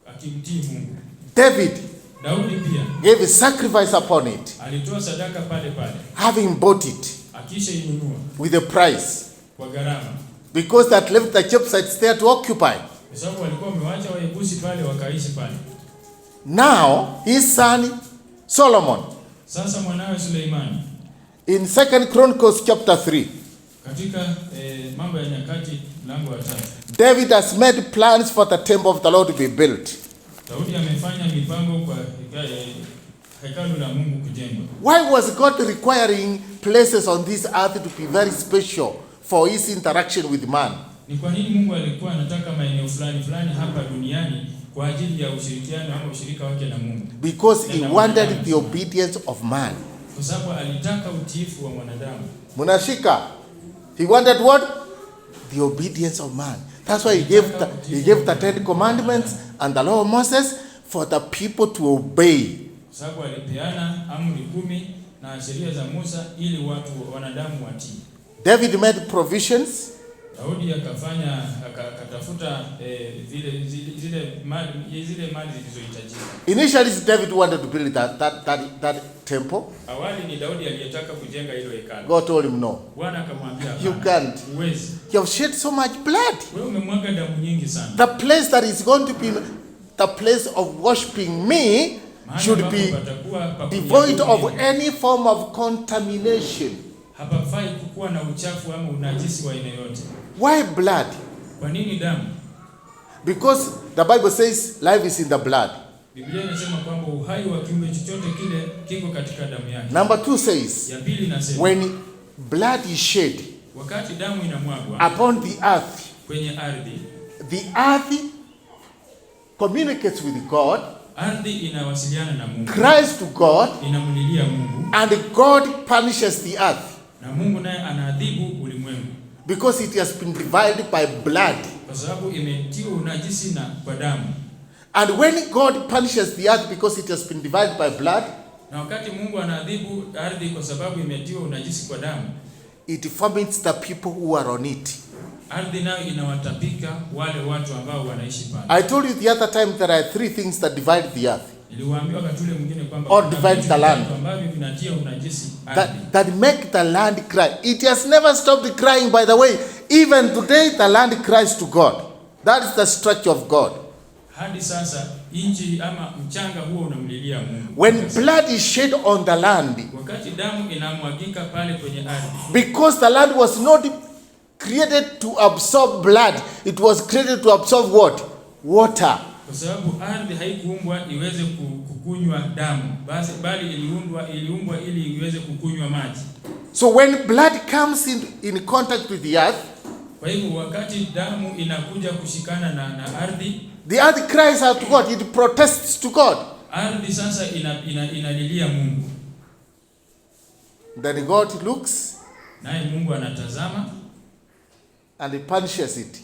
Speaker 2: Akimtii Mungu.
Speaker 1: Daudi pia gave a sacrifice upon it.
Speaker 2: Alitoa sadaka pale pale.
Speaker 1: Having bought it.
Speaker 2: Akisha inunua.
Speaker 1: With a price.
Speaker 2: Kwa gharama.
Speaker 1: Because that left the Jebusites there to occupy.
Speaker 2: Sababu walikuwa wamewaacha Wayebusi pale wakaishi pale.
Speaker 1: Now his son Solomon.
Speaker 2: Sasa mwanawe Suleimani.
Speaker 1: In 2 Chronicles chapter 3.
Speaker 2: Katika mambo ya nyakati mlango wa 3.
Speaker 1: David has made plans for the temple of the Lord to be built.
Speaker 2: Daudi amefanya mipango kwa hekalu la Mungu kujengwa.
Speaker 1: Why was God requiring places on this earth to be very special for his interaction with man?
Speaker 2: Ni kwa nini Mungu alikuwa anataka maeneo fulani hapa duniani kwa ajili ya ushirikiano ama ushirika wake na Mungu?
Speaker 1: Because he wanted the obedience of man.
Speaker 2: Kwa sababu alitaka utiifu wa mwanadamu.
Speaker 1: Munashika. He wanted what? The obedience of man. That's why he gave the 10 commandments and the law of Moses for the people to obey.
Speaker 2: Sababu alipeana amri 10 na sheria za Musa ili wanadamu watii.
Speaker 1: David made provisions.
Speaker 2: Daudi akatafuta zile mali zilizohitajika.
Speaker 1: Initially David wanted to build that temple.
Speaker 2: Awali ni Daudi aliyetaka kujenga hilo hekalu.
Speaker 1: God told him no.
Speaker 2: Bwana akamwambia
Speaker 1: you can't.
Speaker 2: Uwezi.
Speaker 1: You have shed so much blood.
Speaker 2: Wewe umemwaga damu nyingi sana.
Speaker 1: The place that is going to be the place of worshiping me should be devoid of any form of contamination.
Speaker 2: Hapafai kukuwa na uchafu ama unajisi wa aina yote.
Speaker 1: Why blood?
Speaker 2: Kwa nini damu?
Speaker 1: Because the Bible says life is in the blood.
Speaker 2: Biblia inasema kwamba uhai wa kiumbe chochote kile kiko katika damu yake.
Speaker 1: Number 2 says,
Speaker 2: ya pili inasema,
Speaker 1: when blood is shed,
Speaker 2: wakati damu inamwagwa
Speaker 1: upon the earth,
Speaker 2: kwenye ardhi,
Speaker 1: the earth communicates with God.
Speaker 2: Ardhi inawasiliana na Mungu.
Speaker 1: Cries to God.
Speaker 2: Inamlilia Mungu.
Speaker 1: And God punishes the earth.
Speaker 2: Na Mungu naye anaadhibu ulimwengu.
Speaker 1: Because it has been divided by blood.
Speaker 2: Kwa sababu imetiwa unajisi na kwa damu.
Speaker 1: And when God punishes the earth because it has been divided by blood,
Speaker 2: na wakati Mungu anaadhibu ardhi kwa sababu imetiwa unajisi kwa damu,
Speaker 1: it vomits the people who are on it.
Speaker 2: ardhi nayo inawatapika wale watu ambao wanaishi pale.
Speaker 1: I told you the other time there are 3 things that divide the earth.
Speaker 2: Niliwaambia wakati ule mwingine kwamba
Speaker 1: or divide the land
Speaker 2: ambavyo vinatia unajisi ardhi.
Speaker 1: That make the land cry. It has never stopped crying, by the way. Even today the land cries to God. That is the structure of God.
Speaker 2: Hadi sasa inji ama mchanga huo unamlilia Mungu.
Speaker 1: When blood is shed on the land,
Speaker 2: wakati damu inamwagika pale kwenye ardhi,
Speaker 1: because the land was not created to absorb blood, it was created to absorb what? Water.
Speaker 2: Kwa sababu ardhi haikuumbwa iweze kukunywa damu, bali iliumbwa ili iweze kukunywa maji.
Speaker 1: So when blood comes in contact with the earth,
Speaker 2: kwa hivyo wakati damu inakuja kushikana na ardhi,
Speaker 1: the earth cries out to God, it protests to God.
Speaker 2: Ardhi sasa inalilia Mungu.
Speaker 1: Then God looks,
Speaker 2: naye Mungu anatazama,
Speaker 1: and he punishes it.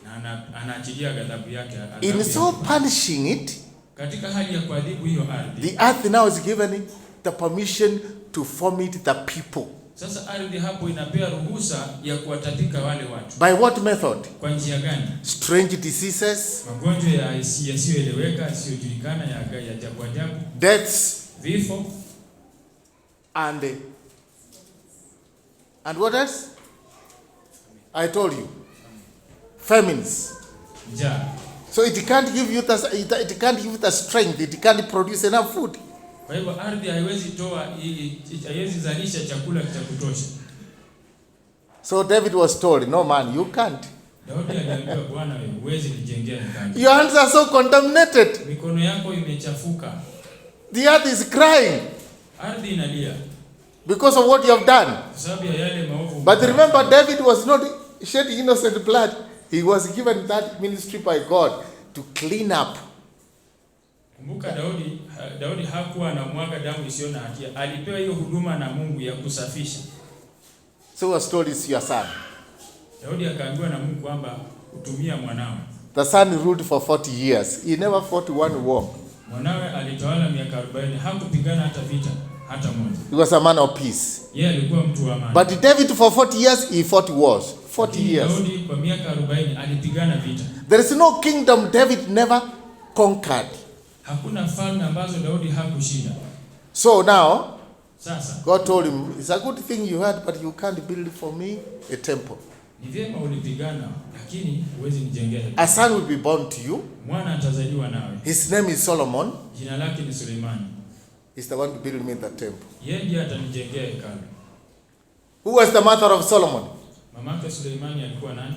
Speaker 2: Na anaachilia ghadhabu yake.
Speaker 1: In so punishing it,
Speaker 2: katika hali ya kuadhibu hiyo ardhi,
Speaker 1: the earth now is given the permission to vomit the people.
Speaker 2: Sasa ardhi hapo inapewa ruhusa ya kuwatapika wale watu.
Speaker 1: By what method?
Speaker 2: Kwa njia gani?
Speaker 1: Strange diseases,
Speaker 2: magonjwa yasiyoeleweka, yasiyojulikana, ya ajabu ajabu,
Speaker 1: deaths,
Speaker 2: vifo,
Speaker 1: and what else? I told you, famines.
Speaker 2: Ja.
Speaker 1: So it can't give you the strength. It can't produce enough food.
Speaker 2: Kwa hivyo ardhi haiwezi zalisha chakula cha kutosha.
Speaker 1: So David was told, no man, you can't.
Speaker 2: Daudi aliambiwa, Bwana wewe huwezi kujengea hekalu.
Speaker 1: Your hands are so contaminated.
Speaker 2: Mikono yako imechafuka.
Speaker 1: The earth is crying.
Speaker 2: Ardhi inalia.
Speaker 1: Because of what you have done.
Speaker 2: Sababu ya yale maovu.
Speaker 1: But remember, David was not shedding innocent blood. He was given that ministry by God to clean up.
Speaker 2: Kumbuka Daudi hakuwa anamwaga damu isiyo na hatia. Alipewa hiyo huduma na Mungu ya kusafisha.
Speaker 1: So was told, is your son.
Speaker 2: Daudi akaambiwa na Mungu kwamba utumia mwanao.
Speaker 1: The son ruled for 40 years. He never fought one war.
Speaker 2: Mwanawe alitawala miaka 40, hakupigana hata vita hata moja.
Speaker 1: He was a man of peace.
Speaker 2: Yeye alikuwa mtu wa amani.
Speaker 1: But David for 40 years he fought wars. 40 years.
Speaker 2: Daudi kwa miaka 40 alipigana vita.
Speaker 1: There is no kingdom David never conquered.
Speaker 2: Hakuna falme ambazo Daudi hakushinda.
Speaker 1: So now,
Speaker 2: sasa
Speaker 1: God told him, it's a good thing you had, but you can't build for me a temple.
Speaker 2: Ni vyema ulipigana, lakini huwezi nijengea hekalu.
Speaker 1: A son will be born to you.
Speaker 2: Mwana atazaliwa nawe.
Speaker 1: His name is Solomon.
Speaker 2: Jina lake ni Suleimani.
Speaker 1: He's the one to build me the temple.
Speaker 2: Yeye ndiye atanijengea hekalu.
Speaker 1: Who was the mother of Solomon?
Speaker 2: Mamake Suleimani alikuwa nani?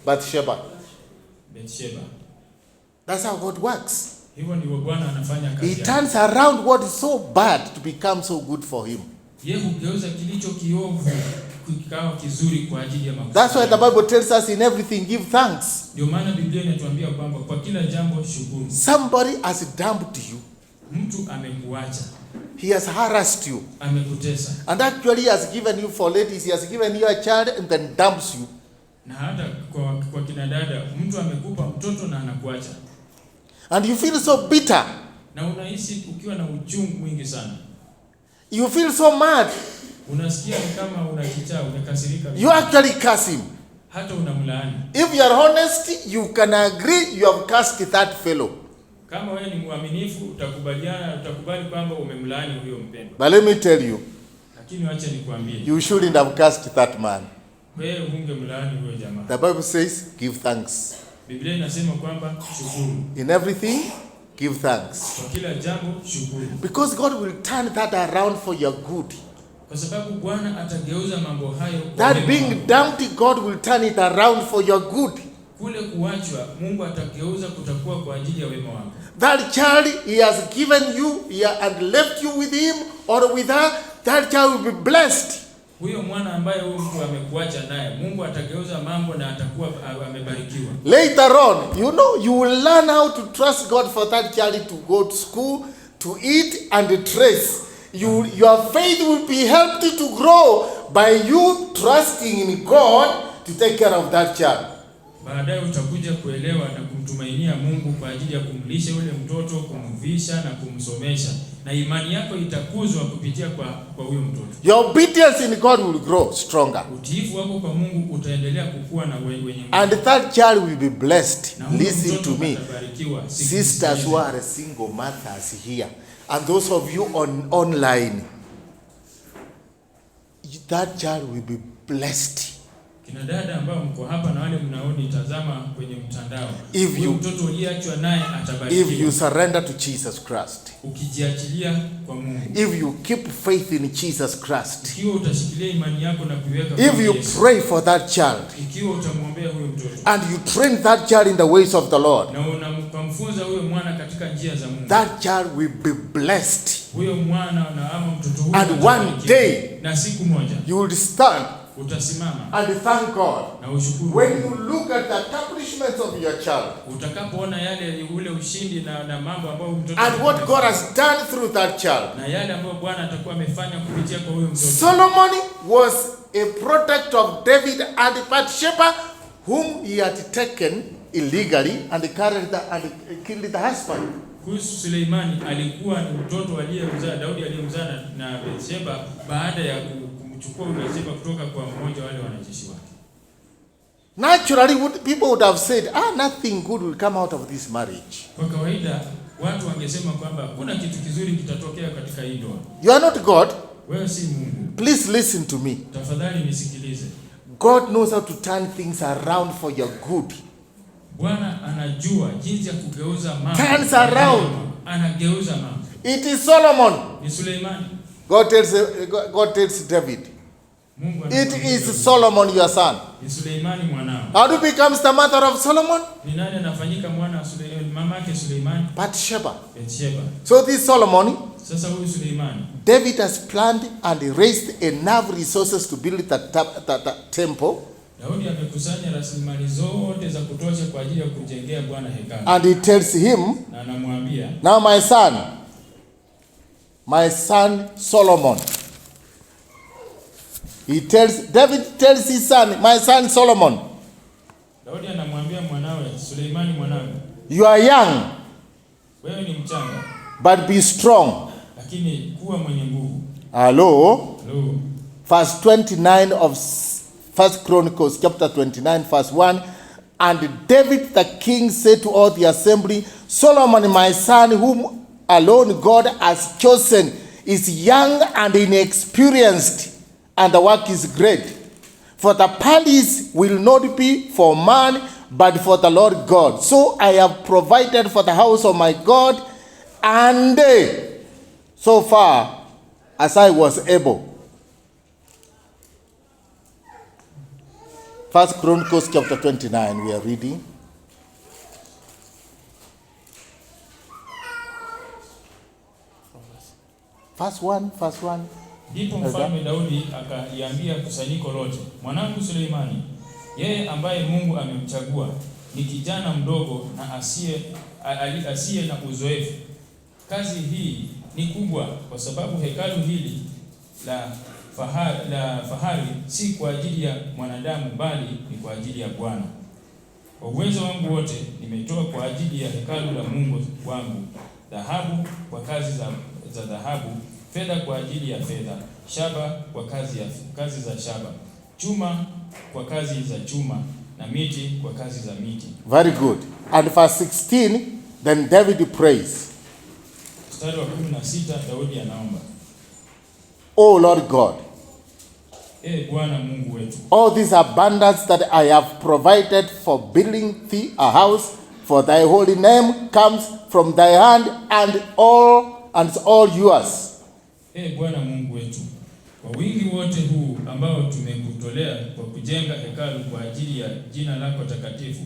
Speaker 1: Bathsheba.
Speaker 2: Bathsheba.
Speaker 1: That's how God works.
Speaker 2: Hivyo ndivyo Bwana anafanya kazi.
Speaker 1: He turns around what is so bad to become so good for him.
Speaker 2: Yeye hugeuza kilicho kiovu kikawa kizuri kwa ajili ya makusudi.
Speaker 1: That's why the Bible tells us in everything give thanks.
Speaker 2: Ndio maana Biblia inatuambia kwamba kwa kila jambo shukuru.
Speaker 1: Somebody has dumped you.
Speaker 2: Mtu amekuacha.
Speaker 1: He has harassed you.
Speaker 2: Amekutesa.
Speaker 1: And actually he has given you for ladies, he has given you a child and then dumps you.
Speaker 2: Na hata kwa kina dada, mtu amekupa mtoto na anakuacha.
Speaker 1: And you feel so bitter.
Speaker 2: Na unahisi ukiwa na uchungu mwingi sana.
Speaker 1: You feel so mad.
Speaker 2: Unasikia kama unakichaa, umekasirika.
Speaker 1: You actually curse him.
Speaker 2: Hata unamlaani.
Speaker 1: If you are honest, you can agree you have cursed that fellow.
Speaker 2: Kama wewe ni mwaminifu, utakubali kwamba umemlaani huyo mpendwa.
Speaker 1: But let me tell you.
Speaker 2: Lakini acha nikwambie.
Speaker 1: You shouldn't have cursed that man.
Speaker 2: Wewe ungemlaani huyo jamaa.
Speaker 1: The Bible says give thanks.
Speaker 2: Biblia inasema kwamba shukuru.
Speaker 1: In everything, give thanks.
Speaker 2: Kwa kila jambo shukuru.
Speaker 1: Because God will turn that around for your good.
Speaker 2: Kwa sababu Bwana atageuza mambo hayo.
Speaker 1: That being dumped, God will turn it around for your good.
Speaker 2: Kule kuachwa, Mungu atageuza kutakuwa kwa ajili ya wema wako.
Speaker 1: That child he has given you and left you with him or with her, that child will be blessed.
Speaker 2: Huyo mwana ambaye huyo mtu amekuacha naye, Mungu atageuza mambo na atakuwa amebarikiwa.
Speaker 1: Later on, you will learn how to trust God for that child to go to school, to eat and trace. Your faith will be helped to grow by you trusting in God to take care of that child.
Speaker 2: Baadaye utakuja kuelewa na kumtumaini kumtumainia Mungu kwa ajili ya kumlisha yule mtoto, kumvisha na kumsomesha, na imani yako itakuzwa kupitia kwa huyo mtoto.
Speaker 1: Your obedience in God will grow stronger.
Speaker 2: Utiifu wako kwa Mungu utaendelea kukua na wenye.
Speaker 1: And that child will be blessed. Listen to me. Sisters who are single mothers here, and those of you online, that child will be blessed.
Speaker 2: Kina dada ambao mko hapa na wale mnaoni tazama kwenye mtandao, mtoto uliyeachwa naye atabarikiwa.
Speaker 1: If you surrender to Jesus Christ,
Speaker 2: ukijiachilia kwa Mungu,
Speaker 1: if you keep faith in Jesus Christ,
Speaker 2: ikiwa utashikilia imani yako na kuiweka kwa Yesu,
Speaker 1: if you pray for that child,
Speaker 2: ikiwa utamwombea huyo mtoto,
Speaker 1: and you train that child in the ways of the Lord,
Speaker 2: na unamfunza huyo mwana katika njia za Mungu,
Speaker 1: that child will be blessed.
Speaker 2: Huyo mwana na ama mtoto huyo,
Speaker 1: and one day,
Speaker 2: na siku moja,
Speaker 1: you will stand
Speaker 2: utasimama
Speaker 1: and thank God.
Speaker 2: Na ushukuru.
Speaker 1: When you look at the accomplishments of your child,
Speaker 2: utakapoona yale ule ushindi na mambo ambayo mtoto,
Speaker 1: and what God has done through that child,
Speaker 2: na yale ambayo Bwana atakuwa amefanya kupitia kwa huyo mtoto.
Speaker 1: Solomon was a product of David and Bathsheba, whom he had taken illegally and carried and killed the husband.
Speaker 2: Kuhusu Suleimani, alikuwa ni mtoto aliyemzaa Daudi, aliyemzaa na Bathsheba baada ya kumchukua Bathsheba kutoka kwa mmoja wale wanajeshi wake.
Speaker 1: Naturally, people would have said, nothing good will come out of this marriage.
Speaker 2: Kwa kawaida watu wangesema kwamba kuna kitu kizuri kitatokea katika hii ndoa.
Speaker 1: You are not God.
Speaker 2: Wewe si Mungu.
Speaker 1: Please listen to me.
Speaker 2: Tafadhali nisikilize.
Speaker 1: God knows how to turn things around for your good.
Speaker 2: Bwana anajua jinsi ya kugeuza mambo.
Speaker 1: Turns around.
Speaker 2: Anageuza mambo.
Speaker 1: It is Solomon.
Speaker 2: Ni Suleimani.
Speaker 1: God tells David,
Speaker 2: Mungu
Speaker 1: it is Solomon your son.
Speaker 2: Ni Suleimani mwanao.
Speaker 1: How becomes the mother of Solomon?
Speaker 2: Ni nani anafanyika mwana wa Suleimani, mama yake Suleimani?
Speaker 1: Bathsheba.
Speaker 2: Bathsheba.
Speaker 1: So this Solomon,
Speaker 2: sasa huyu Suleimani,
Speaker 1: David has planned and raised enough resources to build the temple.
Speaker 2: Daudi amekusanya rasilimali zote za kutosha kwa ajili ya kujengea Bwana hekalu.
Speaker 1: And he tells him,
Speaker 2: na anamwambia,
Speaker 1: now my son Solomon. David tells his son, my son Solomon.
Speaker 2: Daudi anamwambia mwanawe Suleimani, mwanangu,
Speaker 1: you are young,
Speaker 2: wewe ni mchanga,
Speaker 1: but be strong.
Speaker 2: Lakini kuwa mwenye nguvu.
Speaker 1: Hello. Verse 29 of 1 Chronicles chapter 29 verse 1. And David the king said to all the assembly, Solomon my son, whom alone God has chosen, is young and inexperienced, and the work is great. For the palace will not be for man, but for the Lord God. So I have provided for the house of my God, and so far as I was able. 1 Chronicles chapter 29, we are reading. Verse 1.
Speaker 2: Ndipo mfalme Daudi akaiambia kusanyiko lote, mwanangu Suleimani, yeye ambaye Mungu amemchagua, ni kijana mdogo na asiye na uzoefu. Kazi hii ni kubwa, kwa sababu hekalu hili la fahari si kwa ajili ya mwanadamu, bali ni kwa ajili ya Bwana. Kwa uwezo wangu wote nimetoa kwa ajili ya hekalu la Mungu wangu, dhahabu kwa kazi za dhahabu, fedha kwa ajili ya fedha, shaba kwa kazi za shaba, chuma kwa kazi za chuma, na miti kwa kazi za miti.
Speaker 1: Very good. And verse 16, then David prays.
Speaker 2: Mstari wa 16, Daudi anaomba,
Speaker 1: O Lord God,
Speaker 2: Bwana Mungu wetu,
Speaker 1: all this abundance that I have provided for building thee a house for thy holy name comes from thy hand, and all yours.
Speaker 2: Bwana Mungu wetu, kwa wingi wote huu ambao tumekutolea kwa kujenga hekalu kwa ajili ya jina lako takatifu,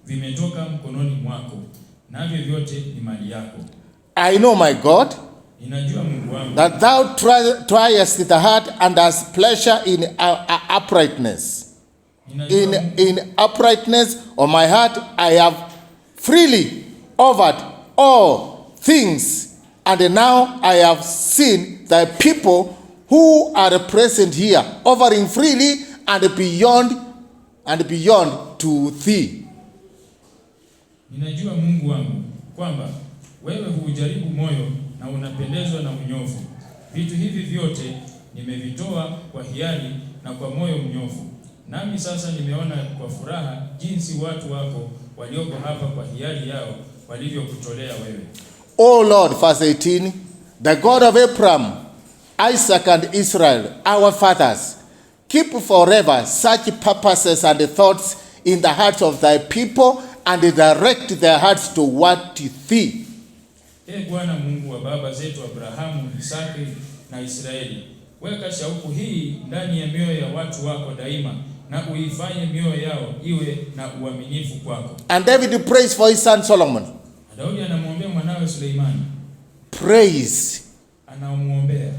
Speaker 2: vimetoka mkononi mwako, navyo vyote ni mali yako.
Speaker 1: I know, my God,
Speaker 2: ninajua Mungu wangu,
Speaker 1: that thou triest the heart and hast pleasure in uprightness. In uprightness of my heart I have freely offered all things, and now I have seen thy people who are present here, offering freely and beyond to thee.
Speaker 2: ninajua Mungu wangu kwamba wewe hujaribu moyo na unapendezwa na unyofu. Vitu hivi vyote nimevitoa kwa hiari na kwa moyo mnyofu. Nami sasa nimeona kwa furaha jinsi watu wako walioko hapa kwa hiari yao walivyokutolea wewe.
Speaker 1: O Lord, verse 18, the God of Abraham, Isaac and Israel, our fathers, keep forever such purposes and thoughts in the hearts of thy people, and direct their hearts toward thee.
Speaker 2: Bwana Mungu wa baba zetu Abrahamu, Isaki na Israeli, weka shauku hii ndani ya mioyo ya watu wako daima, na uifanye mioyo yao iwe na uaminifu kwako.
Speaker 1: And David prays for his son Solomon.
Speaker 2: Daudi anamwombea mwanawe Suleimani.
Speaker 1: Praise.
Speaker 2: Anamuombea.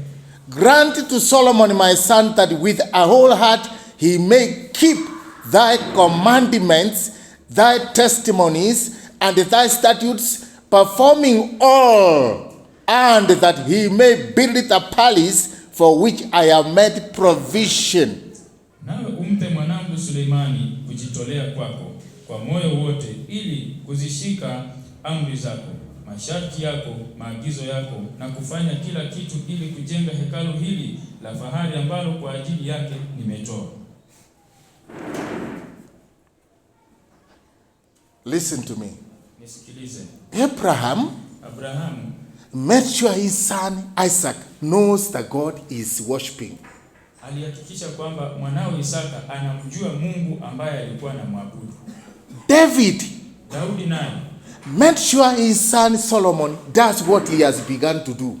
Speaker 1: Grant to Solomon my son that with a whole heart he may keep thy commandments, thy testimonies, and thy statutes, performing all, and that he may build a palace for which I have made provision.
Speaker 2: Nawe umpe mwanangu Suleimani kujitolea kwako kwa moyo wote, ili kuzishika amri zako, masharti yako, maagizo yako, na kufanya kila kitu ili kujenga hekalu hili la fahari ambalo kwa ajili yake nimetoa.
Speaker 1: Listen to me.
Speaker 2: Nisikilize.
Speaker 1: Abraham made sure his son Isaac knows that God is worshiping.
Speaker 2: Alihakikisha kwamba mwanawe Isaka anamjua Mungu ambaye alikuwa anamwabudu. Daudi naye
Speaker 1: made sure his son Solomon does what he has begun to do.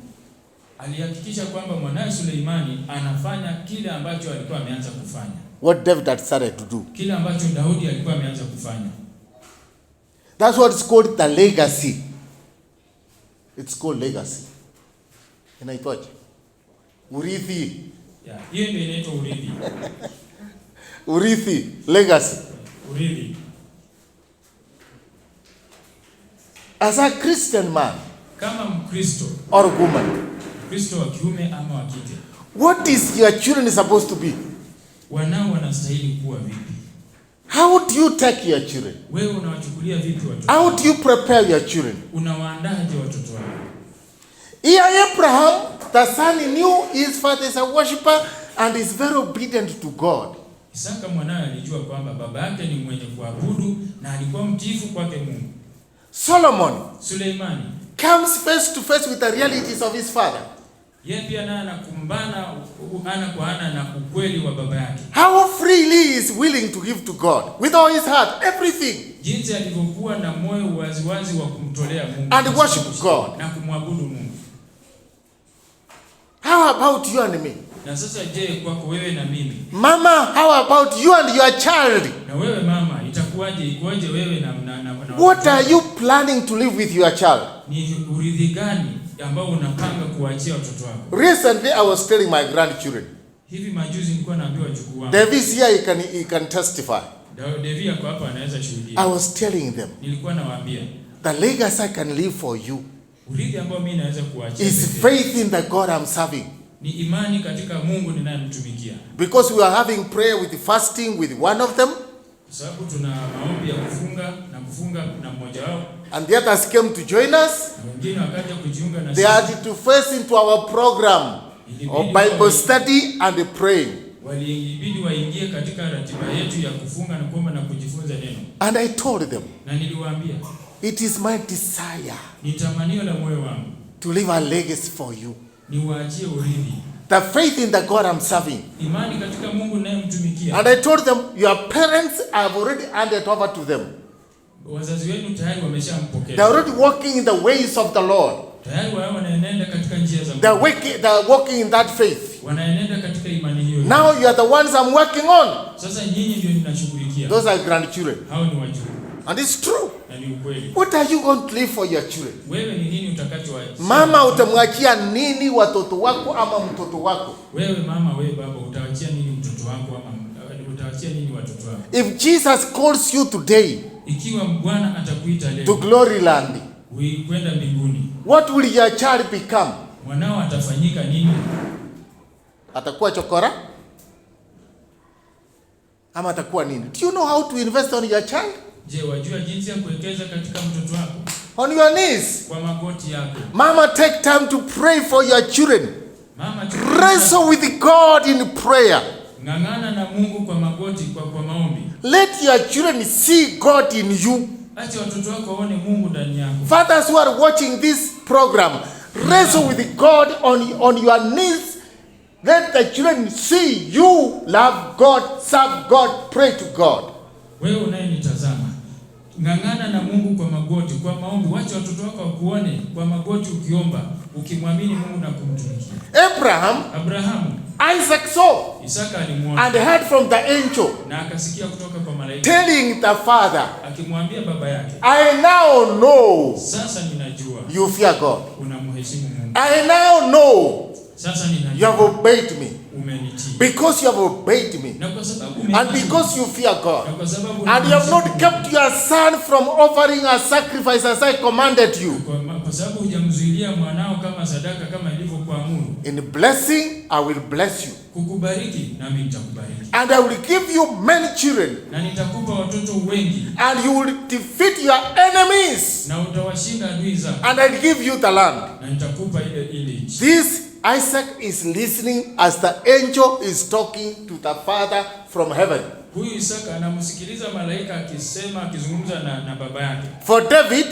Speaker 2: Alihakikisha kwamba mwanawe Suleimani anafanya kile ambacho alikuwa ameanza kufanya.
Speaker 1: What David had started to do.
Speaker 2: Kile ambacho Daudi alikuwa ameanza kufanya.
Speaker 1: That's what is called the legacy. It's called legacy. Inaitwaje? Urithi.
Speaker 2: Yeah, hiyo ndio inaitwa urithi.
Speaker 1: Urithi, legacy.
Speaker 2: Urithi.
Speaker 1: As a Christian man,
Speaker 2: kama Mkristo
Speaker 1: or woman,
Speaker 2: Mkristo wa kiume ama wa kike,
Speaker 1: what is your children supposed to be?
Speaker 2: Wanao wanastahili kuwa vipi?
Speaker 1: How do you take your children?
Speaker 2: Wewe unawachukulia vipi watoto?
Speaker 1: How do you prepare your children?
Speaker 2: Unawaandaje watoto wako?
Speaker 1: Here Abraham, the son, knew his father is a worshipper and is very obedient to God.
Speaker 2: Isaka mwanawe alijua kwamba baba yake ni mwenye kuabudu na alikuwa mtiifu kwake Mungu. Suleimani
Speaker 1: comes face to face with the realities of his father.
Speaker 2: Yeye pia naye anakumbana ana kwa ana na ukweli wa baba yake.
Speaker 1: How freely he is willing to give to God with all his heart, everything.
Speaker 2: Jinsi alivyokuwa na moyo waziwazi wa kumtolea Mungu
Speaker 1: and worship God
Speaker 2: na kumwabudu Mungu.
Speaker 1: How about you and me?
Speaker 2: Na sasa je, kwako wewe na mimi?
Speaker 1: Mama, how about you and your child?
Speaker 2: Na wewe mama, itakuwaje ikoje wewe na
Speaker 1: what are you planning to live with your child?
Speaker 2: Ni urithi gani ambao unapanga kuachia watoto wako?
Speaker 1: Recently I was telling my grandchildren.
Speaker 2: Hivi majuzi nilikuwa naambiwa wajukuu wangu.
Speaker 1: Davis here he can testify.
Speaker 2: David yako hapa anaweza shuhudia.
Speaker 1: I was telling them.
Speaker 2: Nilikuwa nawaambia.
Speaker 1: The legacy I can live for you.
Speaker 2: Urithi ambao mimi naweza kuachia.
Speaker 1: Is faith in the God I'm serving.
Speaker 2: Ni imani katika Mungu ninayemtumikia.
Speaker 1: Because we are having prayer with fasting with one of them.
Speaker 2: Sababu tuna maombi ya kufunga na mmoja wao.
Speaker 1: And the others came to join us.
Speaker 2: Wengine wakaja kujiunga na sisi.
Speaker 1: They had to face into our program of Bible study and praying.
Speaker 2: Walibidi waingie katika ratiba yetu ya kufunga na kuomba na kujifunza neno.
Speaker 1: And I told them.
Speaker 2: Na niliwaambia.
Speaker 1: It is my desire.
Speaker 2: Ni tamanio la moyo wangu.
Speaker 1: To leave a legacy for you.
Speaker 2: Niwaachie urithi.
Speaker 1: The faith in the God I'm serving.
Speaker 2: Imani katika Mungu ninayemtumikia.
Speaker 1: And I told them, your parents have already handed over to them.
Speaker 2: Wazazi wenu tayari wameshampokea.
Speaker 1: They are already walking in the ways of the Lord.
Speaker 2: Tayari wao wanaenenda katika njia za Mungu.
Speaker 1: They are walking in that faith.
Speaker 2: Wanaenenda katika imani hiyo.
Speaker 1: Now you are the ones I'm working on.
Speaker 2: Sasa nyinyi ndio ninashughulikia.
Speaker 1: Those are grandchildren.
Speaker 2: Hao ni wajukuu.
Speaker 1: And it's true.
Speaker 2: Na ni ukweli.
Speaker 1: What are you going to leave for your children?
Speaker 2: Wewe ni nini utakachowaachia?
Speaker 1: Mama, utamwachia nini watoto wako ama mtoto wako?
Speaker 2: Wewe mama, wewe baba, utaachia nini mtoto wako ama utaachia nini watoto wako?
Speaker 1: If Jesus calls you today,
Speaker 2: ikiwa Bwana atakuita leo,
Speaker 1: to glory land,
Speaker 2: kwenda mbinguni,
Speaker 1: what will your child become?
Speaker 2: Mwanao atafanyika nini?
Speaker 1: Atakuwa chokora? Ama atakuwa nini? Do you know how to invest on your child?
Speaker 2: Je, wajua jinsi ya kuwekeza katika mtoto wako?
Speaker 1: On your knees.
Speaker 2: Kwa magoti yako.
Speaker 1: Mama, take time to pray for your children.
Speaker 2: Mama,
Speaker 1: wrestle with God in prayer.
Speaker 2: Ngangana na Mungu kwa magoti kwa maombi.
Speaker 1: Let your children see God in you.
Speaker 2: Acha watoto wako waone Mungu ndani yako.
Speaker 1: Fathers who are watching this program, wrestle with God on your knees. Let the children see you love God, serve God, pray to God.
Speaker 2: Wewe unayenitazama, ngangana na Mungu kwa magoti, kwa maombi. Wacha watoto wako wakuone kwa magoti ukiomba, ukimwamini Mungu na kumtumikia.
Speaker 1: Abraham, Isaac saw
Speaker 2: Isaka alimuona
Speaker 1: and heard from the angel,
Speaker 2: na akasikia kutoka kwa malaika,
Speaker 1: telling the father,
Speaker 2: akimwambia baba yake,
Speaker 1: I now know
Speaker 2: sasa ninajua
Speaker 1: you fear God.
Speaker 2: Unamheshimu Mungu.
Speaker 1: I now know
Speaker 2: sasa ninajua
Speaker 1: you have obeyed me.
Speaker 2: Umenitii.
Speaker 1: Because you have obeyed me.
Speaker 2: Na kwa sababu
Speaker 1: and because you fear God.
Speaker 2: Na kwa sababu
Speaker 1: and you have not kept your son from offering a sacrifice as I commanded you.
Speaker 2: Kwa sababu hujamzuilia mwanao kama sadaka kama ilivyokuamuru.
Speaker 1: In blessing I will bless you.
Speaker 2: Kukubariki nami nitakubariki.
Speaker 1: And I will give you many children.
Speaker 2: Na nitakupa watoto wengi.
Speaker 1: And you will defeat your enemies.
Speaker 2: Na utawashinda adui zako.
Speaker 1: And I will give you the land.
Speaker 2: Na nitakupa ile nchi.
Speaker 1: This Isaac is listening as the angel is talking to the father from heaven.
Speaker 2: Huyu Isaka anamsikiliza malaika akizungumza na baba yake.
Speaker 1: For David,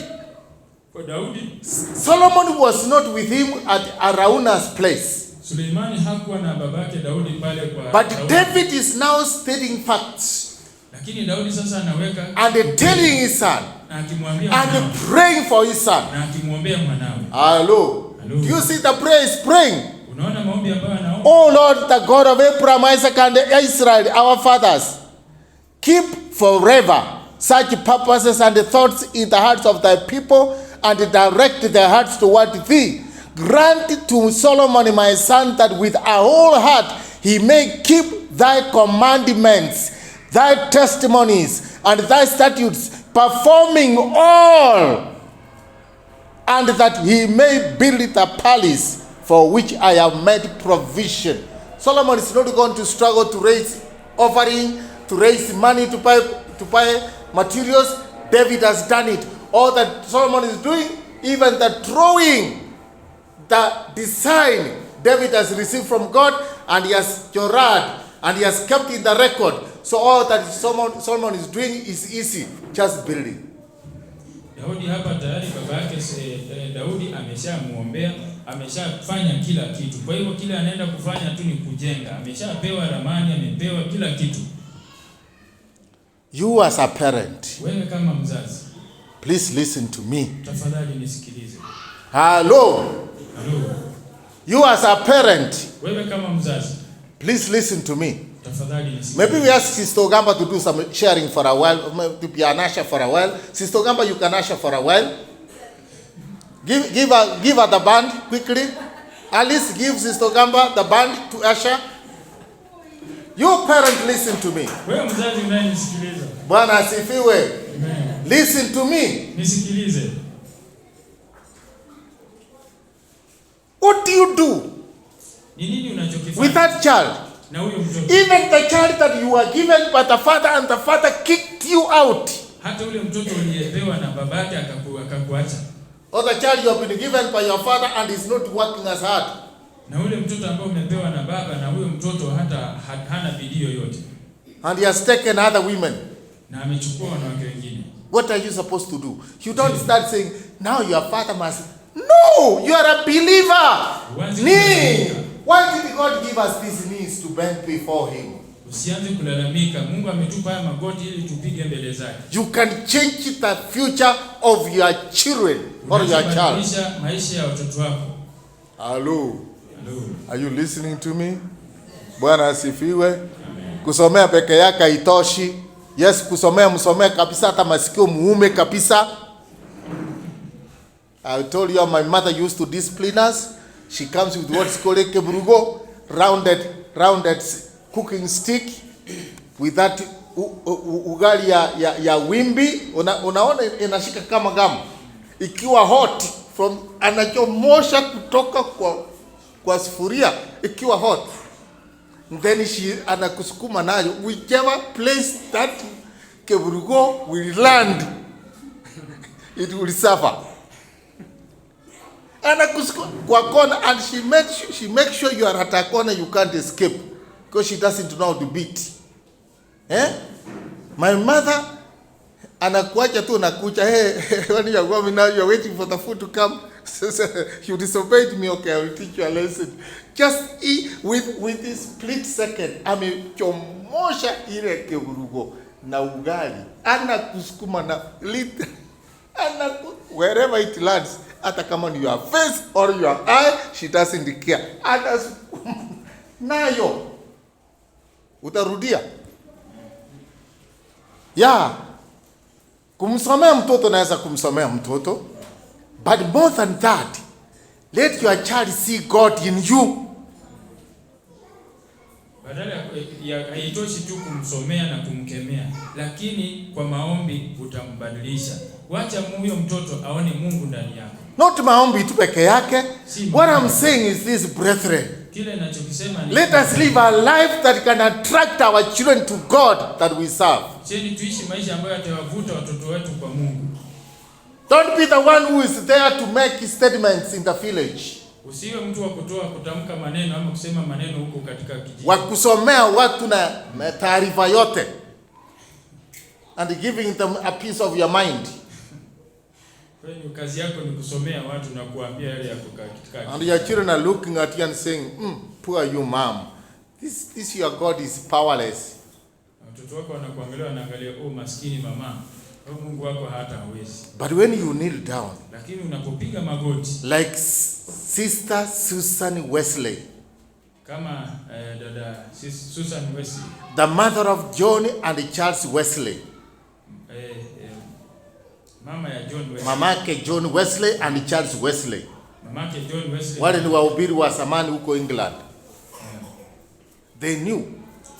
Speaker 2: for Daudi,
Speaker 1: Solomon was not with him at Arauna's place.
Speaker 2: Suleimani hakuwa na babake Daudi pale kwa.
Speaker 1: But David is now stating facts.
Speaker 2: Lakini Daudi sasa anaweka
Speaker 1: and telling his son and praying for his son.
Speaker 2: Na akimwombea mwanawe.
Speaker 1: Hello. Do you see the prayer is praying?
Speaker 2: Unaona maombi ambayo anaomba.
Speaker 1: Oh Lord, the God of Abraham, Isaac and Israel, our fathers, keep forever such purposes and thoughts in the hearts of thy people and direct their hearts toward thee. Grant to Solomon my son that with a whole heart he may keep thy commandments, thy testimonies, and thy statutes, performing all, and that he may build the palace for which I have made provision. Solomon is not going to struggle to raise offering, to raise money, to buy materials. David has done it. All that Solomon is doing, even the drawing, the design, David has received from God, and he has jorad, and he has kept in the record. So all that Solomon is doing is easy, just building.
Speaker 2: Daudi hapa tayari baba yake Daudi ameshamuombea, ameshafanya kila kitu. Kwa hivyo kile anaenda kufanya tu ni kujenga. Ameshapewa ramani, amepewa kila kitu.
Speaker 1: You as a parent,
Speaker 2: wewe kama mzazi,
Speaker 1: please listen to me.
Speaker 2: Tafadhali nisikilize.
Speaker 1: Hello.
Speaker 2: Hello.
Speaker 1: You as a parent,
Speaker 2: wewe kama mzazi,
Speaker 1: please listen to me.
Speaker 2: Tafadhali nisikilize.
Speaker 1: Maybe we ask Sister Gamba to do some sharing for a while, to be an usher for a while. Sister Gamba, you can usher for a while. Give her the band quickly. Alice, give Sister Gamba the band to usher. You parent, listen to me.
Speaker 2: Wewe mzazi unanisikiliza.
Speaker 1: Bwana asifiwe.
Speaker 2: Amen.
Speaker 1: Listen to me.
Speaker 2: Nisikilize.
Speaker 1: What do you do with that child?
Speaker 2: Na huyo mtoto.
Speaker 1: Even the child that you were given by the father and the father kicked you out.
Speaker 2: Hata ule mtoto uliyepewa na babake akakuacha.
Speaker 1: Or the child you have been given by your father and is not working as hard.
Speaker 2: Na ule mtoto ambao umepewa na baba, na huyo mtoto hata hana bidii yoyote.
Speaker 1: And he has taken other women.
Speaker 2: Na amechukua wanawake wengine.
Speaker 1: What are you supposed to do? You don't start saying, now your father must. No, you are a believer. Why did God give us these knees to bend before him?
Speaker 2: Usianze kulalamika. Mungu ametupa haya magoti ili tupige mbele zake.
Speaker 1: You can change the future of your children or your child.
Speaker 2: Maisha ya watoto wako.
Speaker 1: Hello.
Speaker 2: Hello.
Speaker 1: Are you listening to me? Bwana asifiwe. Kusomea peke yake haitoshi. Yes, kusomea msomea kabisa, hata masikio muume kabisa. I told you my mother used to discipline us. She comes with what's called a keburugo, rounded cooking stick with that ugali ya wimbi. Unaona inashika kama gamu. Ikiwa hot from anachomosha kutoka kwa sufuria ikiwa hot. And then she anakusukuma nayo whichever place that keburugo will land. It will suffer. And and she makes sure you are at a corner, you can't escape, because she doesn't know how to beat. My mother, anakuacha tu nakucha, hey, when you are going now, you are waiting for the food to come. You disobeyed me, okay, I will teach you a lesson. Just eat with this split second. Amechomosha ile keburugo na ugali. Anakusukuma na lit. Wherever it lands, hata kama ni your face or your eye, she doesn't care. Nayo utarudia. Yeah. Kumsomea mtoto naweza kumsomea mtoto. But more than that, let your child see God in you.
Speaker 2: Badala ya haitoshi tu kumsomea na kumkemea, lakini kwa maombi utambadilisha. Wacha huyo mtoto aone Mungu ndani yako.
Speaker 1: Not maombi tu peke yake. What I'm saying is this, brethren.
Speaker 2: Kile ninachokisema ni
Speaker 1: let us live a life that can attract our children to God that we serve.
Speaker 2: Cheni tuishi maisha ambayo yatawavuta watoto wetu kwa Mungu.
Speaker 1: Don't be the one who is there to make statements in the village.
Speaker 2: Usiwe mtu wa kutamka maneno ama kusema maneno huko katika kijiji.
Speaker 1: Wa kusomea watu na taarifa yote. And giving them a piece of your mind.
Speaker 2: Kwa hiyo kazi yako ni kusomea watu na kuambia yale yako katika.
Speaker 1: And your children are looking at you and saying, poor you mom. This your God is powerless.
Speaker 2: Watoto wako wanakuangalia wanaangalia, oh maskini mama. Mungu wako hata hawezi.
Speaker 1: But when you kneel down,
Speaker 2: lakini unapopiga magoti,
Speaker 1: like Sister Susan Wesley,
Speaker 2: kama dada Susan Wesley,
Speaker 1: the mother of John and Charles Wesley,
Speaker 2: mama ya John Wesley,
Speaker 1: mamake John Wesley and Charles Wesley,
Speaker 2: mamake John Wesley,
Speaker 1: wale ni wahubiri wa zamani huko England. They knew.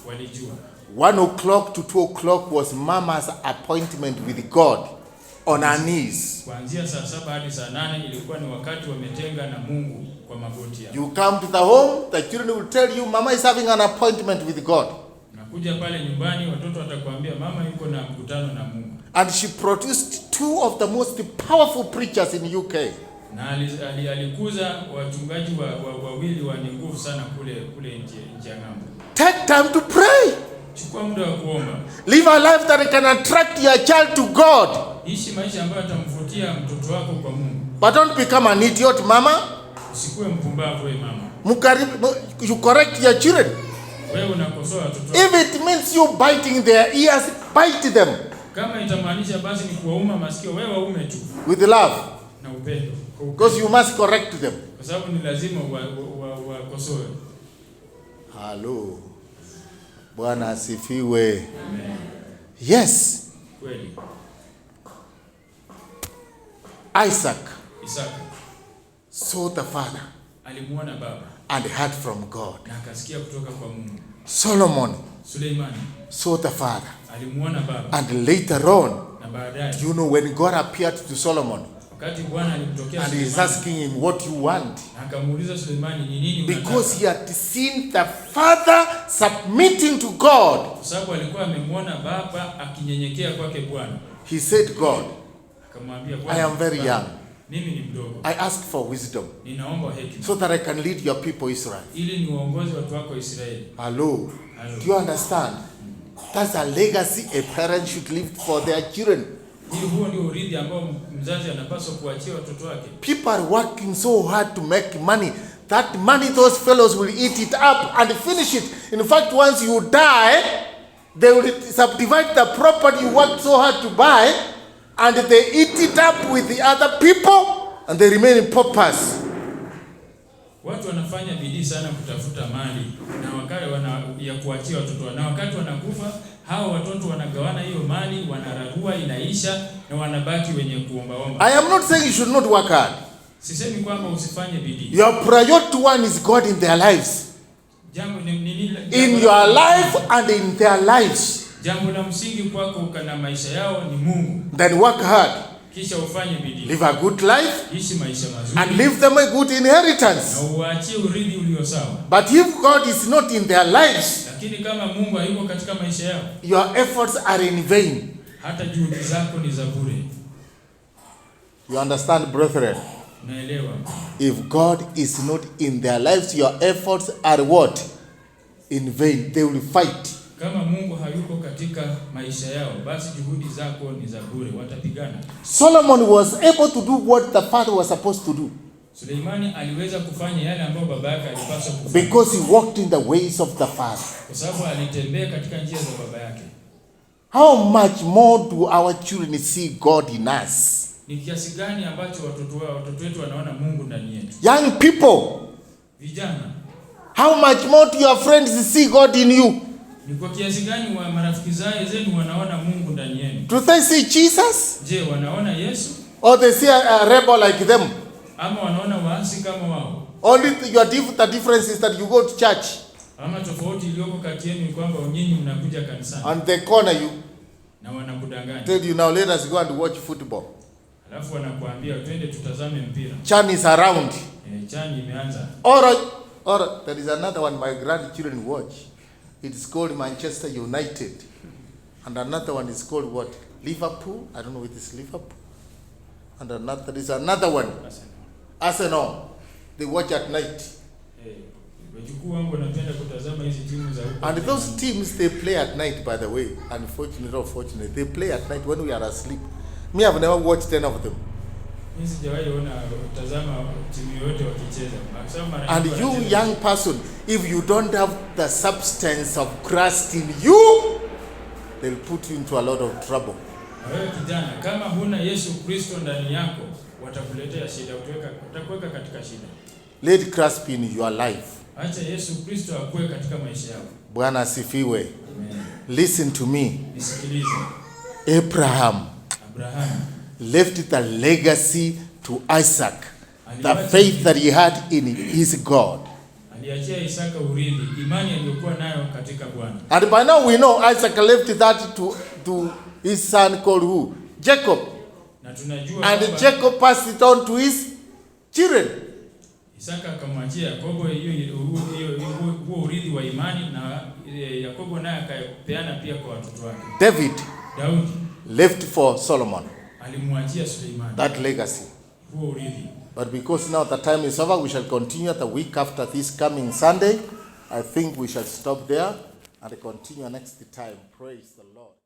Speaker 2: Walijua.
Speaker 1: 1 o'clock to 2 o'clock was mama's appointment with God on her knees.
Speaker 2: Kuanzia saa 7 hadi saa 8 ilikuwa ni wakati wametenga na Mungu kwa magoti yao.
Speaker 1: You come to the home, the children will tell you mama is having an appointment with God.
Speaker 2: Nakuja pale nyumbani watoto watakwambia mama yuko na mkutano na Mungu.
Speaker 1: And she produced 2 of the most powerful preachers in UK.
Speaker 2: Na alikuza wachungaji wawili wenye nguvu sana kule nje ya ng'ambo.
Speaker 1: Take time to pray.
Speaker 2: Chukua muda wa kuomba.
Speaker 1: Live a life that can attract your child to God.
Speaker 2: Ishi maisha ambayo yatamvutia mtoto wako kwa Mungu.
Speaker 1: But don't become an idiot, mama.
Speaker 2: Usikuwe mpumbavu wewe mama.
Speaker 1: You correct your children.
Speaker 2: Wewe unakosoa watoto.
Speaker 1: If it means you biting their ears, bite them.
Speaker 2: Kama itamaanisha basi ni kuwauma masikio, wewe waume tu.
Speaker 1: With love.
Speaker 2: Na upendo.
Speaker 1: Because you must correct them.
Speaker 2: Kwa sababu ni lazima wakosoe.
Speaker 1: Hello. Bwana asifiwe.
Speaker 2: Amen.
Speaker 1: Yes.
Speaker 2: Kweli.
Speaker 1: Isaac saw the father.
Speaker 2: Alimuona baba.
Speaker 1: And heard from God.
Speaker 2: Na akasikia kutoka kwa Mungu.
Speaker 1: Solomon
Speaker 2: Suleimani
Speaker 1: saw the father.
Speaker 2: Alimuona baba.
Speaker 1: And later on,
Speaker 2: na baadaye,
Speaker 1: you know, when God appeared to Solomon,
Speaker 2: wakati Bwana alimtokea
Speaker 1: and he's asking him what you want,
Speaker 2: akamuuliza Suleimani ni nini unataka,
Speaker 1: because he had seen the father submitting to God.
Speaker 2: Kwa sababu alikuwa amemuona baba akinyenyekea kwake Bwana.
Speaker 1: He said, God,
Speaker 2: akamwambia Bwana,
Speaker 1: I am very young.
Speaker 2: Mimi ni mdogo.
Speaker 1: I ask for wisdom.
Speaker 2: Ninaomba hekima.
Speaker 1: So that I can lead your people Israel.
Speaker 2: Ili niwaongoze watu wako Israeli.
Speaker 1: Hello. Do you understand? That's a legacy a parent should leave for their children.
Speaker 2: Huo ndio urithi ambao mzazi anapaswa kuachia watoto wake.
Speaker 1: People are working so hard to make money. That money, those fellows will eat it up and finish it. In fact, once you die, they will subdivide the property you worked so hard to buy, and they eat it up with the other people, and they remain in paupers.
Speaker 2: Watu wanafanya bidii sana kutafuta mali na wakati ya kuachia watoto, na wakati wanakufa hao watoto wanagawana hiyo mali, wanararua, inaisha na wanabaki wenye kuombaomba.
Speaker 1: I am not saying you should not work hard.
Speaker 2: Sisemi kwamba usifanye bidii.
Speaker 1: Your priority one is God in their lives.
Speaker 2: Jambo
Speaker 1: in your life and in their lives.
Speaker 2: Jambo la msingi kwako kana maisha yao ni Mungu.
Speaker 1: Then work hard.
Speaker 2: Kisha ufanye bidii.
Speaker 1: Live a good life.
Speaker 2: Ishi maisha mazuri.
Speaker 1: And leave them a good inheritance.
Speaker 2: Na uachie urithi ulio sawa.
Speaker 1: But if God is not in their lives,
Speaker 2: lakini kama Mungu hayuko katika maisha yao,
Speaker 1: your efforts are in vain.
Speaker 2: hata juhudi zako ni za bure.
Speaker 1: You understand, brethren?
Speaker 2: Unaelewa?
Speaker 1: If God is not in their lives, your efforts are what? In vain. They will fight.
Speaker 2: Kama Mungu hayuko katika maisha yao, basi juhudi zako ni za bure, watapigana.
Speaker 1: Solomon was able to do what the father was supposed to do.
Speaker 2: Suleimani aliweza kufanya yale ambayo baba yake alipaswa kufanya.
Speaker 1: Because he walked in the ways of the father.
Speaker 2: Kwa sababu alitembea katika njia za baba yake.
Speaker 1: How much more do our children see God in us?
Speaker 2: Ni kiasi gani ambacho watoto wetu wanaona Mungu ndani yetu?
Speaker 1: Young people,
Speaker 2: vijana,
Speaker 1: how much more do your friends see God in you?
Speaker 2: Ni kwa kiasi gani wa marafiki zenu wanaona Mungu ndani yenu?
Speaker 1: Do they see Jesus?
Speaker 2: Je, wanaona Yesu?
Speaker 1: Or they see a rebel like them?
Speaker 2: Ama wanaona waasi kama wao?
Speaker 1: Only the difference is that you go to church.
Speaker 2: Ama tofauti iliyoko kati yenu ni kwamba nyinyi mnakuja kanisani.
Speaker 1: And they corner you.
Speaker 2: Na wanakudanganya.
Speaker 1: Tell you now, let us go and watch football.
Speaker 2: Alafu wanakuambia twende tutazame mpira.
Speaker 1: Chan is around.
Speaker 2: Chan imeanza.
Speaker 1: Or there is another one my grandchildren watch. It's called Manchester United. And another one is called what? Liverpool? I don't know if it's Liverpool. And there is another one. Arsenal. They watch at night. And those teams, they play at night, by the way. Unfortunately or fortunately, they play at night when we are asleep. Me, I've never watched 10 of them. And you, young person, if you don't have the substance of Christ in you, they'll put you into a lot of trouble. Let Christ be in your life. Bwana asifiwe. Listen to me. Abraham left the legacy to Isaac, the faith that he had in his God. And by now we know Isaac left that to his son called who? Jacob. And Jacob passed it on to his children.
Speaker 2: Isaka akamwachia Yakobo huo urithi wa imani, na Yakobo naye akapeana pia kwa watoto wake.
Speaker 1: Daudi left for Solomon
Speaker 2: alimwachia Suleimani
Speaker 1: that legacy.
Speaker 2: Huo urithi.
Speaker 1: But because now the time is over, we shall continue the week after this coming Sunday. I think we shall stop there and continue next time. Praise the Lord.